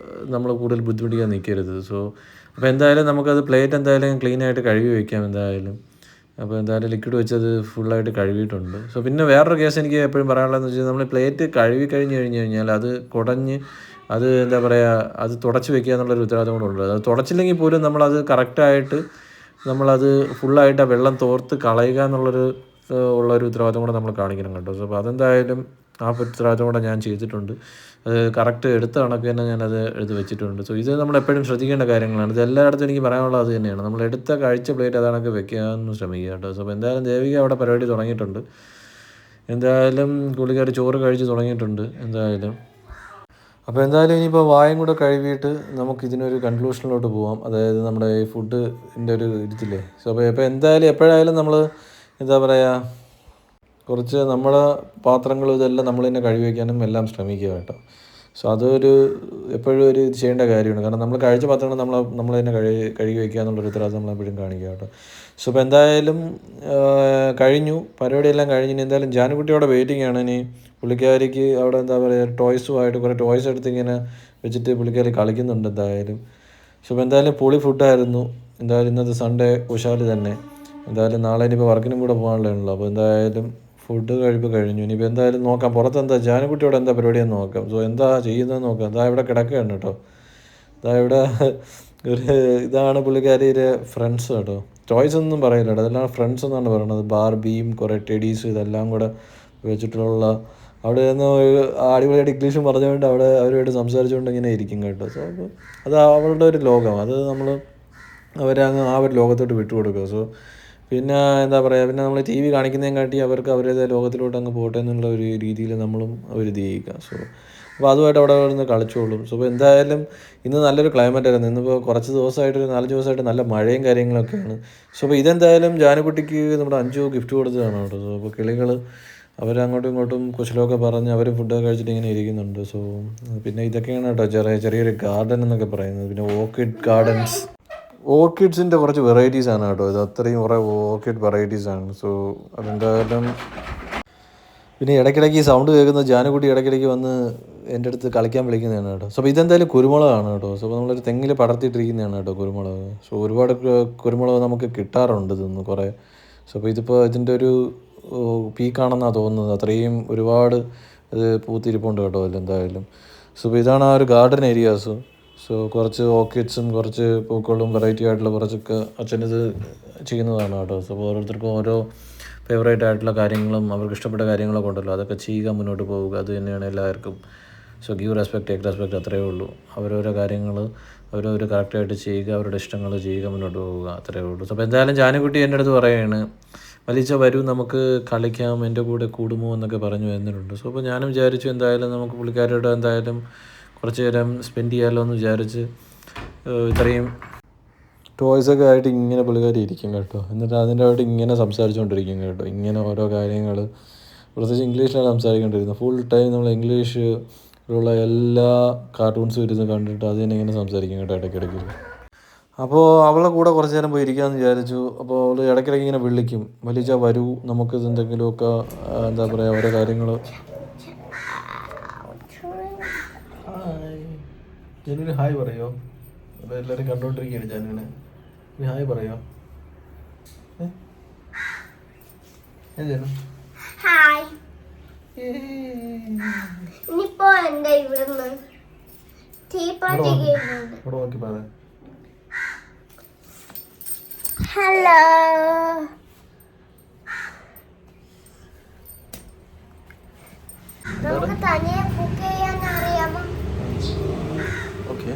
[SPEAKER 1] നമ്മൾ കൂടുതൽ ബുദ്ധിമുട്ടിക്കാൻ നിൽക്കരുത്. സോ അപ്പോൾ എന്തായാലും നമുക്കത് പ്ലേറ്റ് എന്തായാലും ക്ലീനായിട്ട് കഴുകി വയ്ക്കാം എന്തായാലും. അപ്പോൾ എന്തായാലും ലിക്വിഡ് വെച്ചത് ഫുള്ളായിട്ട് കഴുകിയിട്ടുണ്ട്. സോ പിന്നെ വേറൊരു കേസ് എനിക്ക് എപ്പോഴും പറയാനുള്ളതെന്ന് വെച്ചാൽ, നമ്മൾ പ്ലേറ്റ് കഴുകി കഴിഞ്ഞ് കഴിഞ്ഞാൽ അത് കുടഞ്ഞ് അത് എന്താ പറയുക, അത് തുടച്ച് വെക്കുക എന്നുള്ളൊരു ഉത്തരവാദിത്തം കൂടെ ഉണ്ട്. അത് തുടച്ചില്ലെങ്കിൽ പോലും നമ്മളത് കറക്റ്റായിട്ട് നമ്മളത് ഫുള്ളായിട്ട് ആ വെള്ളം തോർത്ത് കളയുക ഉള്ളൊരു ഉത്തരവാദിത്തം കൂടെ നമ്മൾ കാണിക്കണം കേട്ടോ. സോ അപ്പോൾ അതെന്തായാലും ആ ഉത്തരവാദിത്തം കൂടെ ഞാൻ ചെയ്തിട്ടുണ്ട്. അത് കറക്റ്റ് എടുത്ത കണക്ക് തന്നെ ഞാനത് എടുത്ത് വെച്ചിട്ടുണ്ട്. സോ ഇത് നമ്മളെപ്പോഴും ശ്രദ്ധിക്കേണ്ട കാര്യങ്ങളാണ്. ഇത് എല്ലായിടത്തും എനിക്ക് പറയാനുള്ളത് അത് തന്നെയാണ്. നമ്മൾ കഴിച്ച പ്ലേറ്റ് അതാണൊക്കെ വെക്കാമെന്ന് ശ്രമിക്കുക കേട്ടോ. സോ അപ്പോൾ എന്തായാലും ദേവിക അവിടെ പരിപാടി തുടങ്ങിയിട്ടുണ്ട്. എന്തായാലും പുള്ളിക്കാരി ചോറ് കഴിച്ച് തുടങ്ങിയിട്ടുണ്ട് എന്തായാലും. അപ്പോൾ എന്തായാലും ഇനിയിപ്പോൾ വായും കൂടെ കഴുകിയിട്ട് നമുക്കിതിനൊരു കൺക്ലൂഷനിലോട്ട് പോവാം. അതായത് നമ്മുടെ ഈ ഫുഡിൻ്റെ ഒരു ഇതില്ലേ. സോ അപ്പോൾ എന്തായാലും എപ്പോഴായാലും നമ്മൾ എന്താ പറയുക, കുറച്ച് നമ്മുടെ പാത്രങ്ങൾ ഇതെല്ലാം നമ്മൾ തന്നെ കഴുകി വയ്ക്കാനും എല്ലാം ശ്രമിക്കുക കേട്ടോ. സോ അതൊരു എപ്പോഴും ഒരു ഇത് ചെയ്യേണ്ട കാര്യമാണ്. കാരണം നമ്മൾ കഴിച്ച പാത്രങ്ങൾ നമ്മൾ തന്നെ കഴുകി വയ്ക്കുക എന്നുള്ളൊരു ഉത്തരവാദിത്തം നമ്മളെപ്പോഴും കാണിക്കുക കേട്ടോ. സോ അപ്പോൾ എന്തായാലും കഴിഞ്ഞു, പരിപാടിയെല്ലാം കഴിഞ്ഞു. ഇനി എന്തായാലും ജാനുകുട്ടിയോടെ വെയിറ്റിംഗ് ആണ്. ഇനി പുള്ളിക്കാരിക്ക് അവിടെ എന്താ പറയുക, ടോയ്സുമായിട്ട് കുറേ ടോയ്സ് എടുത്ത് ഇങ്ങനെ വെച്ചിട്ട് പുള്ളിക്കാരി കളിക്കുന്നുണ്ട് എന്തായാലും. സോ അപ്പോൾ എന്തായാലും പൊളി ഫുഡായിരുന്നു. എന്തായാലും ഇന്നത്തെ സൺഡേ ഉഷാല് തന്നെ. എന്തായാലും നാളെ ഇനിയിപ്പോൾ വർക്കിനും കൂടെ പോകാനുള്ളതാണല്ലോ. അപ്പോൾ എന്തായാലും ഫുഡ് കഴിപ്പ് കഴിഞ്ഞു. ഇനിയിപ്പോൾ എന്തായാലും നോക്കാം പുറത്ത് എന്താ ജാനുകുട്ടിയോടെ എന്താ പരിപാടിയെന്ന് നോക്കാം. സോ എന്താ ചെയ്യുന്നതെന്ന് നോക്കാം. ഇവിടെ കിടക്കുകയാണ് കേട്ടോ. ഇവിടെ ഇതാണ് പുള്ളിക്കാരിയുടെ ഫ്രണ്ട്സ് കേട്ടോ. ടോയ്സ് ഒന്നും പറയില്ല കേട്ടോ, അതെല്ലാം ഫ്രണ്ട്സ് എന്നാണ് പറയുന്നത്. ബാർബിയും കുറേ ടെഡീസും ഇതെല്ലാം കൂടെ വെച്ചിട്ടുള്ള അവിടെ നിന്ന് അടിപൊളിയായിട്ട് ഇംഗ്ലീഷും പറഞ്ഞുകൊണ്ട് അവിടെ അവരുമായിട്ട് സംസാരിച്ചുകൊണ്ട് ഇങ്ങനെ ഇരിക്കും കേട്ടോ. സോ അത് അവളുടെ ഒരു ലോകം, അത് നമ്മൾ അവരങ്ങ് ആ ഒരു ലോകത്തോട്ട് വിട്ടുകൊടുക്കുക. സോ പിന്നെ എന്താ പറയുക, പിന്നെ നമ്മൾ ടി വി കാണിക്കുന്നതിനെ കാട്ടി അവർക്ക് അവരുടേതായ ലോകത്തിലോട്ട് അങ്ങ് പോട്ടെ എന്നുള്ള ഒരു രീതിയിൽ നമ്മളും ഒരു ഇത് ചെയ്യുക. സോ അപ്പോൾ അതുമായിട്ട് അവിടെ നിന്ന് കളിച്ചോളും. സോ അപ്പോൾ എന്തായാലും ഇന്ന് നല്ലൊരു ക്ലൈമറ്റ് ആയിരുന്നു. ഇന്നിപ്പോൾ കുറച്ച് ദിവസമായിട്ട്, ഒരു 4 ദിവസമായിട്ട് നല്ല മഴയും കാര്യങ്ങളൊക്കെയാണ്. സോ അപ്പോൾ ഇതെന്തായാലും ജാനുകുട്ടിക്ക് നമ്മുടെ അഞ്ചു ഗിഫ്റ്റ് കൊടുത്തതാണ് കേട്ടോ. സോ അപ്പോൾ കിളികൾ അവരങ്ങോട്ടും ഇങ്ങോട്ടും കുശലമൊക്കെ പറഞ്ഞ് അവർ ഫുഡൊക്കെ കഴിച്ചിട്ട് ഇങ്ങനെ ഇരിക്കുന്നുണ്ട്. സോ പിന്നെ ഇതൊക്കെയാണ് കേട്ടോ ചെറിയൊരു ഗാർഡൻ എന്നൊക്കെ പറയുന്നത്. പിന്നെ ഓർക്കിഡ് ഗാർഡൻസ്, ഓർക്കിഡ്സിൻ്റെ കുറച്ച് വെറൈറ്റീസ് ആണ് കേട്ടോ ഇത്. അത്രയും കുറേ ഓർക്കിഡ് വെറൈറ്റീസ് ആണ്. സോ അതെന്തായാലും പിന്നെ ഇടയ്ക്കിടയ്ക്ക് ഈ സൗണ്ട് കേൾക്കുന്നത് ജാനുകുട്ടി ഇടയ്ക്കിടയ്ക്ക് വന്ന് എൻ്റെ അടുത്ത് കളിക്കാൻ വിളിക്കുന്നതാണ് കേട്ടോ. സോ അപ്പോൾ ഇതെന്തായാലും കുരുമുളകാണ് കേട്ടോ. സോ അപ്പോൾ നമ്മളൊരു തെങ്ങിൽ പടർത്തിയിട്ടിരിക്കുന്നതാണ് കേട്ടോ കുരുമുളക്. സോ ഒരുപാട് കുരുമുളക് നമുക്ക് കിട്ടാറുണ്ട് ഇതൊന്ന് കുറേ. സോ അപ്പോൾ ഇതിപ്പോൾ ഇതിൻ്റെ ഒരു പീക്കാണെന്നാണ് തോന്നുന്നത്. അത്രയും ഒരുപാട് ഇത് പൂത്തിരിപ്പുണ്ട് കേട്ടോ അതിലെന്തായാലും. സോ അപ്പോൾ ഇതാണ് ആ ഒരു ഗാർഡൻ ഏരിയാസ്. സോ കുറച്ച് ഓർക്കിഡ്സും കുറച്ച് പൂക്കളും വെറൈറ്റി ആയിട്ടുള്ള കുറച്ചൊക്കെ അച്ഛനിത് ചെയ്യുന്നതാണ് കേട്ടോ. സോ അപ്പോൾ ഓരോരുത്തർക്കും ഓരോ ഫേവറേറ്റ് ആയിട്ടുള്ള കാര്യങ്ങളും അവർക്ക് ഇഷ്ടപ്പെട്ട കാര്യങ്ങളൊക്കെ ഉണ്ടല്ലോ, അതൊക്കെ ചെയ്യുക, മുന്നോട്ട് പോവുക, അത് തന്നെയാണ് എല്ലാവർക്കും. So give respect, take respect, അത്രയേ ഉള്ളൂ. അവരോരോ കാര്യങ്ങൾ അവരവർ കറക്റ്റായിട്ട് ചെയ്യുക, അവരുടെ ഇഷ്ടങ്ങൾ ചെയ്യുക, മുന്നോട്ട് പോവുക, അത്രയേ ഉള്ളൂ. സോ അപ്പോൾ എന്തായാലും ജാനുകുട്ടി എൻ്റെ അടുത്ത് പറയുകയാണ്, വലിച്ച വരൂ നമുക്ക് കളിക്കാം, എൻ്റെ കൂടെ കൂടുമോ എന്നൊക്കെ പറഞ്ഞു വരുന്നുണ്ട്. സോ അപ്പോൾ ഞാനും വിചാരിച്ചു എന്തായാലും നമുക്ക് പുള്ളിക്കാരോട് എന്തായാലും കുറച്ച് നേരം സ്പെൻഡ് ചെയ്യാമല്ലോ എന്ന് വിചാരിച്ച് ഇത്രയും ടോയ്സൊക്കെ ആയിട്ട് ഇങ്ങനെ പുള്ളിക്കാരി ഇരിക്കും കേട്ടോ. എന്നിട്ട് അതിൻ്റെ ആയിട്ട് ഇങ്ങനെ സംസാരിച്ചുകൊണ്ടിരിക്കും കേട്ടോ. ഇങ്ങനെ ഓരോ കാര്യങ്ങൾ പ്രത്യേകിച്ച് ഇംഗ്ലീഷിലാണ് സംസാരിക്കേണ്ടിരുന്നത്. ഫുൾ ടൈം നമ്മൾ ഇംഗ്ലീഷിലുള്ള എല്ലാ കാർട്ടൂൺസും ഇരുന്ന് കണ്ടിട്ട് അത് തന്നെ ഇങ്ങനെ സംസാരിക്കും കേട്ടോ ഇടയ്ക്കിടയ്ക്ക്. അപ്പോൾ അവളെ കൂടെ കുറച്ച് നേരം പോയി ഇരിക്കാമെന്ന് വിചാരിച്ചു. അപ്പോൾ അവൾ ഇടയ്ക്കിടയ്ക്ക് ഇങ്ങനെ വിളിക്കും, വലിച്ച വരൂ നമുക്ക് എന്തെങ്കിലുമൊക്കെ എന്താ പറയുക ഓരോ കാര്യങ്ങൾ. ജനുവിന് ഹായ് പറയോ? അപ്പോൾ എല്ലാവരും കണ്ടുകൊണ്ടിരിക്കുകയാണ് ജനുവിനെ. നീ ഹായ് പറയോ?
[SPEAKER 2] ഹായ്. ഇനിയിപ്പോ എന്താ ഇവിടുന്ന്
[SPEAKER 1] ഇവിടെ നോക്കി പറ.
[SPEAKER 2] ഹലോ. നമുക്ക് തനിയെ കുക്ക് ചെയ്യാൻ അറിയാമോ?
[SPEAKER 1] ഓക്കെ.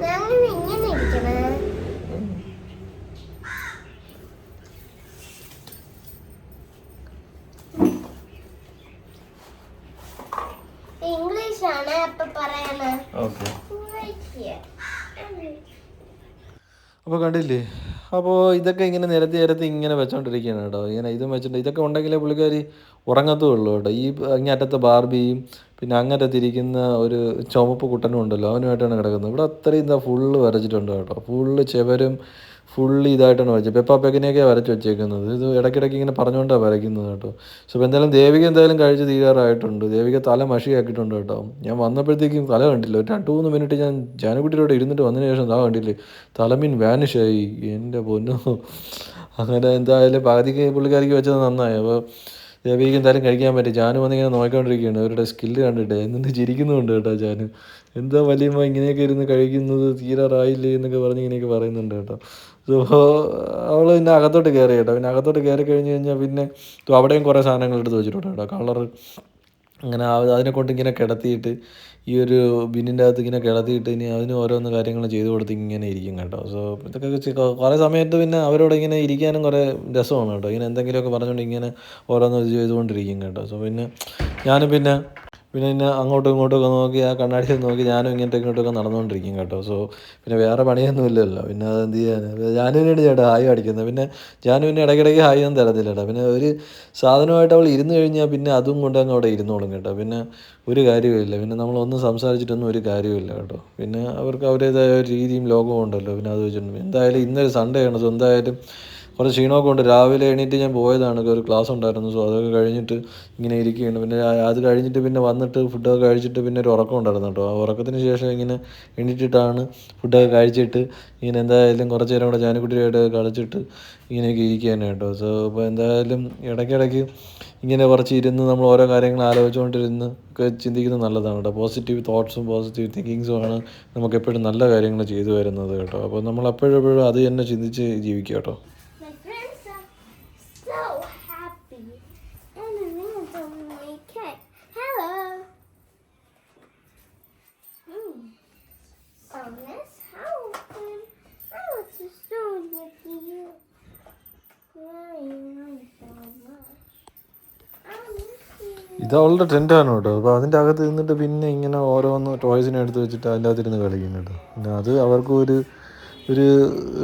[SPEAKER 2] ഞങ്ങൾ ഇങ്ങനെ ഇരിക്കണേ. ഇംഗ്ലീഷാണ് അപ്പൊ പറയാന്.
[SPEAKER 1] ഓക്കെ. അപ്പോൾ കണ്ടില്ലേ, അപ്പോൾ ഇതൊക്കെ ഇങ്ങനെ നിരത്തി ഇങ്ങനെ വെച്ചോണ്ടിരിക്കുകയാണ് കേട്ടോ. ഇങ്ങനെ ഇതും വെച്ചിട്ട് ഇതൊക്കെ ഉണ്ടെങ്കിലേ പുള്ളിക്കാരി ഉറങ്ങത്തുള്ളൂ കേട്ടോ. ഈ അങ്ങറ്റത്തെ ബാർബിയും പിന്നെ അങ്ങറ്റത്തിരിക്കുന്ന ഒരു ചുമപ്പ് കുട്ടനും ഉണ്ടല്ലോ, അവനുമായിട്ടാണ് കിടക്കുന്നത്. ഇവിടെ അത്രയും ഇതാ ഫുള്ള് വരച്ചിട്ടുണ്ട് കേട്ടോ. ഫുള്ള് ചെവരും ഫുള്ള് ഇതായിട്ടാണ് വരച്ചത്. പെപ്പ പെഗിനെയൊക്കെയാണ് വരച്ച് വെച്ചേക്കുന്നത്. ഇത് ഇടയ്ക്കിടയ്ക്ക് ഇങ്ങനെ പറഞ്ഞുകൊണ്ടാണ് വരയ്ക്കുന്നത് കേട്ടോ. സോ അപ്പോൾ എന്തായാലും ദേവിക എന്തായാലും കഴിച്ച് തീരാറായിട്ടുണ്ട്. ദേവിക തല മഷിയാക്കിയിട്ടുണ്ട് കേട്ടോ. ഞാൻ വന്നപ്പോഴത്തേക്കും തല കണ്ടില്ല. ഒരു 2-3 മിനിറ്റ് ഞാൻ ജാനുകുട്ടിയോട് ഇരുന്നിട്ട് വന്നതിന് ശേഷം തല കണ്ടില്ലേ, തലമീൻ വാനിഷായി. എൻ്റെ പൊന്നോ. അങ്ങനെ എന്തായാലും പകുതിക്ക് പുള്ളിക്കാരിക്ക് വെച്ചത് നന്നായി. അപ്പോൾ ദേവിക്ക് എന്തായാലും കഴിക്കാൻ പറ്റി. ജാനു വന്നിങ്ങനെ നോക്കിക്കൊണ്ടിരിക്കുകയാണ് അവരുടെ സ്കില്ല് കണ്ടിട്ട്. എന്നിട്ട് ചിരിക്കുന്നുണ്ട് കേട്ടോ ജാനു. എന്താ വലിയമ്മ ഇങ്ങനെയൊക്കെ ഇരുന്ന് കഴിക്കുന്നത്, തീരാറായില്ലേ എന്നൊക്കെ പറഞ്ഞ് ഇങ്ങനെയൊക്കെ പറയുന്നുണ്ട് കേട്ടോ. സോ അവൾ പിന്നെ അകത്തോട്ട് കയറി കേട്ടോ. പിന്നെ അകത്തോട്ട് കയറി കഴിഞ്ഞ് കഴിഞ്ഞാൽ പിന്നെ അവിടെയും കുറേ സാധനങ്ങൾ എടുത്ത് വെച്ചിട്ടുണ്ട് കേട്ടോ. കളറ് അങ്ങനെ അതിനെക്കൊണ്ട് ഇങ്ങനെ കിടത്തിയിട്ട് ഈ ഒരു ബിന്നിൻ്റെ അകത്ത് ഇങ്ങനെ കിടത്തിയിട്ട് ഇനി അതിന് ഓരോന്ന് കാര്യങ്ങൾ ചെയ്ത് കൊടുത്ത് ഇങ്ങനെ ഇരിക്കും കേട്ടോ. സോ ഇതൊക്കെ കുറേ സമയത്ത് പിന്നെ അവരോട് ഇങ്ങനെ ഇരിക്കാനും കുറേ രസമാണ് കേട്ടോ. ഇങ്ങനെ എന്തെങ്കിലുമൊക്കെ പറഞ്ഞുകൊണ്ട് ഇങ്ങനെ ഓരോന്ന് ചെയ്തുകൊണ്ടിരിക്കും കേട്ടോ. സോ പിന്നെ അങ്ങോട്ടും ഇങ്ങോട്ടുമൊക്കെ നോക്കി ആ കണ്ണാടിയിൽ നോക്കി ഞാനും ഇങ്ങോട്ടൊക്കെ നടന്നുകൊണ്ടിരിക്കും കേട്ടോ. സോ പിന്നെ വേറെ പണിയൊന്നും ഇല്ലല്ലോ, പിന്നെ അതെന്ത് ചെയ്യാൻ. ജാനുവിനാണ് ചേട്ടാ ഹായ് അടിക്കുന്നത്. പിന്നെ ജാനുവിന് ഇടയ്ക്കിടയ്ക്ക് ഹായ് ഒന്നും തരത്തില്ല കേട്ടോ. പിന്നെ ഒരു സാധനമായിട്ട് അവൾ ഇരുന്ന് കഴിഞ്ഞാൽ പിന്നെ അതും കൊണ്ട് അങ്ങ് അവിടെ ഇരുന്നോളും കേട്ടോ. പിന്നെ ഒരു കാര്യവുമില്ല. പിന്നെ നമ്മളൊന്നും സംസാരിച്ചിട്ടൊന്നും ഒരു കാര്യമില്ല കേട്ടോ. പിന്നെ അവർക്ക് അവരുടേതായ ഒരു രീതിയും ലോകവും ഉണ്ടല്ലോ. പിന്നെ അത് വെച്ചിട്ടുണ്ട്. എന്തായാലും ഇന്നൊരു സൺഡേ ആണ്. സോ എന്തായാലും കുറച്ച് ക്ഷീണമൊക്കെ ഉണ്ട്. രാവിലെ എണീറ്റ് ഞാൻ പോയതാണ്, ഒരു ക്ലാസ് ഉണ്ടായിരുന്നു. സോ അതൊക്കെ കഴിഞ്ഞിട്ട് ഇങ്ങനെ ഇരിക്കുകയാണ്. പിന്നെ അത് കഴിഞ്ഞിട്ട് പിന്നെ വന്നിട്ട് ഫുഡൊക്കെ കഴിച്ചിട്ട് പിന്നെ ഒരു ഉറക്കം ഉണ്ടായിരുന്നു കേട്ടോ. ആ ഉറക്കത്തിന് ശേഷം ഇങ്ങനെ എണീറ്റിട്ടാണ് ഫുഡൊക്കെ കഴിച്ചിട്ട് ഇങ്ങനെ എന്തായാലും കുറച്ച് നേരം കൂടെ ജാനുകുട്ടിയായിട്ട് കളിച്ചിട്ട് ഇങ്ങനെയൊക്കെ ഇരിക്കുകയാണ് കേട്ടോ. സോ അപ്പോൾ എന്തായാലും ഇടയ്ക്കിടയ്ക്ക് ഇങ്ങനെ കുറച്ച് ഇരുന്ന് നമ്മൾ ഓരോ കാര്യങ്ങൾ ആലോചിച്ചുകൊണ്ടിരുന്ന് ഒക്കെ ചിന്തിക്കുന്നത് നല്ലതാണ് കേട്ടോ. പോസിറ്റീവ് തോട്ട്സും പോസിറ്റീവ് തിങ്കിങ്സുമാണ് നമുക്ക് എപ്പോഴും നല്ല കാര്യങ്ങൾ ചെയ്തു വരുന്നത് കേട്ടോ. അപ്പോൾ നമ്മൾ എപ്പോഴും അത് തന്നെ ചിന്തിച്ച് ജീവിക്കുക കേട്ടോ. ഇത് അവളുടെ ട്രെൻഡാണ് കേട്ടോ. അപ്പോൾ അതിൻ്റെ അകത്ത് നിന്നിട്ട് പിന്നെ ഇങ്ങനെ ഓരോന്ന് ടോയ്സിനെ എടുത്ത് വെച്ചിട്ട് അതിൻ്റെ അകത്തിരുന്ന് കളിക്കുന്നു കേട്ടോ. പിന്നെ അത് അവർക്ക് ഒരു ഒരു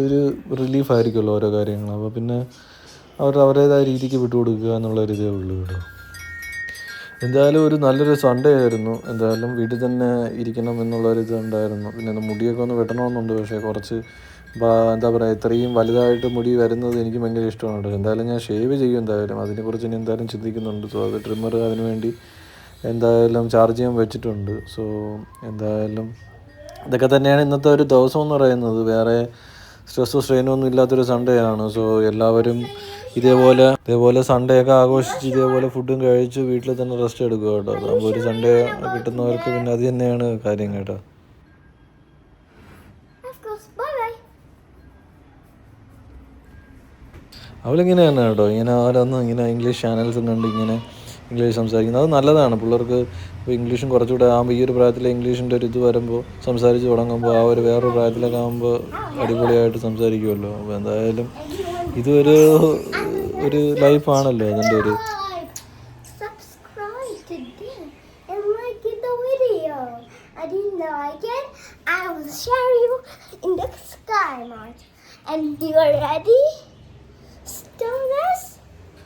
[SPEAKER 1] ഒരു റിലീഫായിരിക്കുമല്ലോ ഓരോ കാര്യങ്ങൾ. അപ്പോൾ പിന്നെ അവരുടേതായ രീതിക്ക് വിട്ടുകൊടുക്കുക എന്നുള്ളൊരു ഇതേ ഉള്ളൂ കേട്ടോ. എന്തായാലും ഒരു നല്ലൊരു സൺഡേ ആയിരുന്നു. എന്തായാലും വീട്ടിൽ തന്നെ ഇരിക്കണം എന്നുള്ളൊരിത് ഉണ്ടായിരുന്നു. പിന്നെ മുടിയൊക്കെ ഒന്ന് വെട്ടണമെന്നുണ്ട്. പക്ഷേ കുറച്ച് എന്താ പറയുക, ഇത്രയും വലുതായിട്ട് മുടി വരുന്നത് എനിക്ക് ഭയങ്കര ഇഷ്ടമാണ് കേട്ടോ. എന്തായാലും ഞാൻ ഷേവ് ചെയ്യും എന്തായാലും. അതിനെക്കുറിച്ച് ഇനി എന്തായാലും ചിന്തിക്കുന്നുണ്ട്. സോ അത് ട്രിമ്മർ അതിന് വേണ്ടി എന്തായാലും ചാർജ് ചെയ്യാൻ വെച്ചിട്ടുണ്ട്. സോ എന്തായാലും ഇതൊക്കെ തന്നെയാണ് ഇന്നത്തെ ഒരു ദിവസം എന്ന് പറയുന്നത്. വേറെ സ്ട്രെസ്സോ സ്ട്രെയിനോ ഒന്നും ഇല്ലാത്തൊരു സൺഡേ ആണ്. സോ എല്ലാവരും ഇതേപോലെ സൺഡേ ഒക്കെ ആഘോഷിച്ച് ഇതേപോലെ ഫുഡും കഴിച്ച് വീട്ടിൽ തന്നെ റെസ്റ്റ് എടുക്കുക കേട്ടോ. അതാകുമ്പോൾ ഒരു സൺഡേ കിട്ടുന്നവർക്ക് പിന്നെ അത് തന്നെയാണ് കാര്യം കേട്ടോ. അവളിങ്ങനെയാണ് കേട്ടോ. ഇങ്ങനെ ഓരോന്നും ഇങ്ങനെ ഇംഗ്ലീഷ് ചാനൽസും കണ്ട് ഇങ്ങനെ ഇംഗ്ലീഷ് സംസാരിക്കുന്നത് അത് നല്ലതാണ്. പിള്ളേർക്ക് ഇപ്പോൾ ഇംഗ്ലീഷും കുറച്ചുകൂടെ ആകുമ്പോൾ ഈ ഒരു പ്രായത്തിൽ ഇംഗ്ലീഷിൻ്റെ ഒരു ഇത് വരുമ്പോൾ സംസാരിച്ച് തുടങ്ങുമ്പോൾ ആ ഒരു വേറൊരു പ്രായത്തിലൊക്കെ ആകുമ്പോൾ അടിപൊളിയായിട്ട് സംസാരിക്കുമല്ലോ. അപ്പോൾ എന്തായാലും ഇതൊരു ലൈഫാണല്ലോ അതിൻ്റെ ഒരു.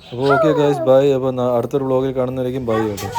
[SPEAKER 1] അപ്പോൾ ഓക്കെ ഗൈസ്, ബൈ. അപ്പോൾ അടുത്തൊരു വ്ളോഗിൽ കാണുന്നതായിരിക്കും. ബൈ കേട്ടോ.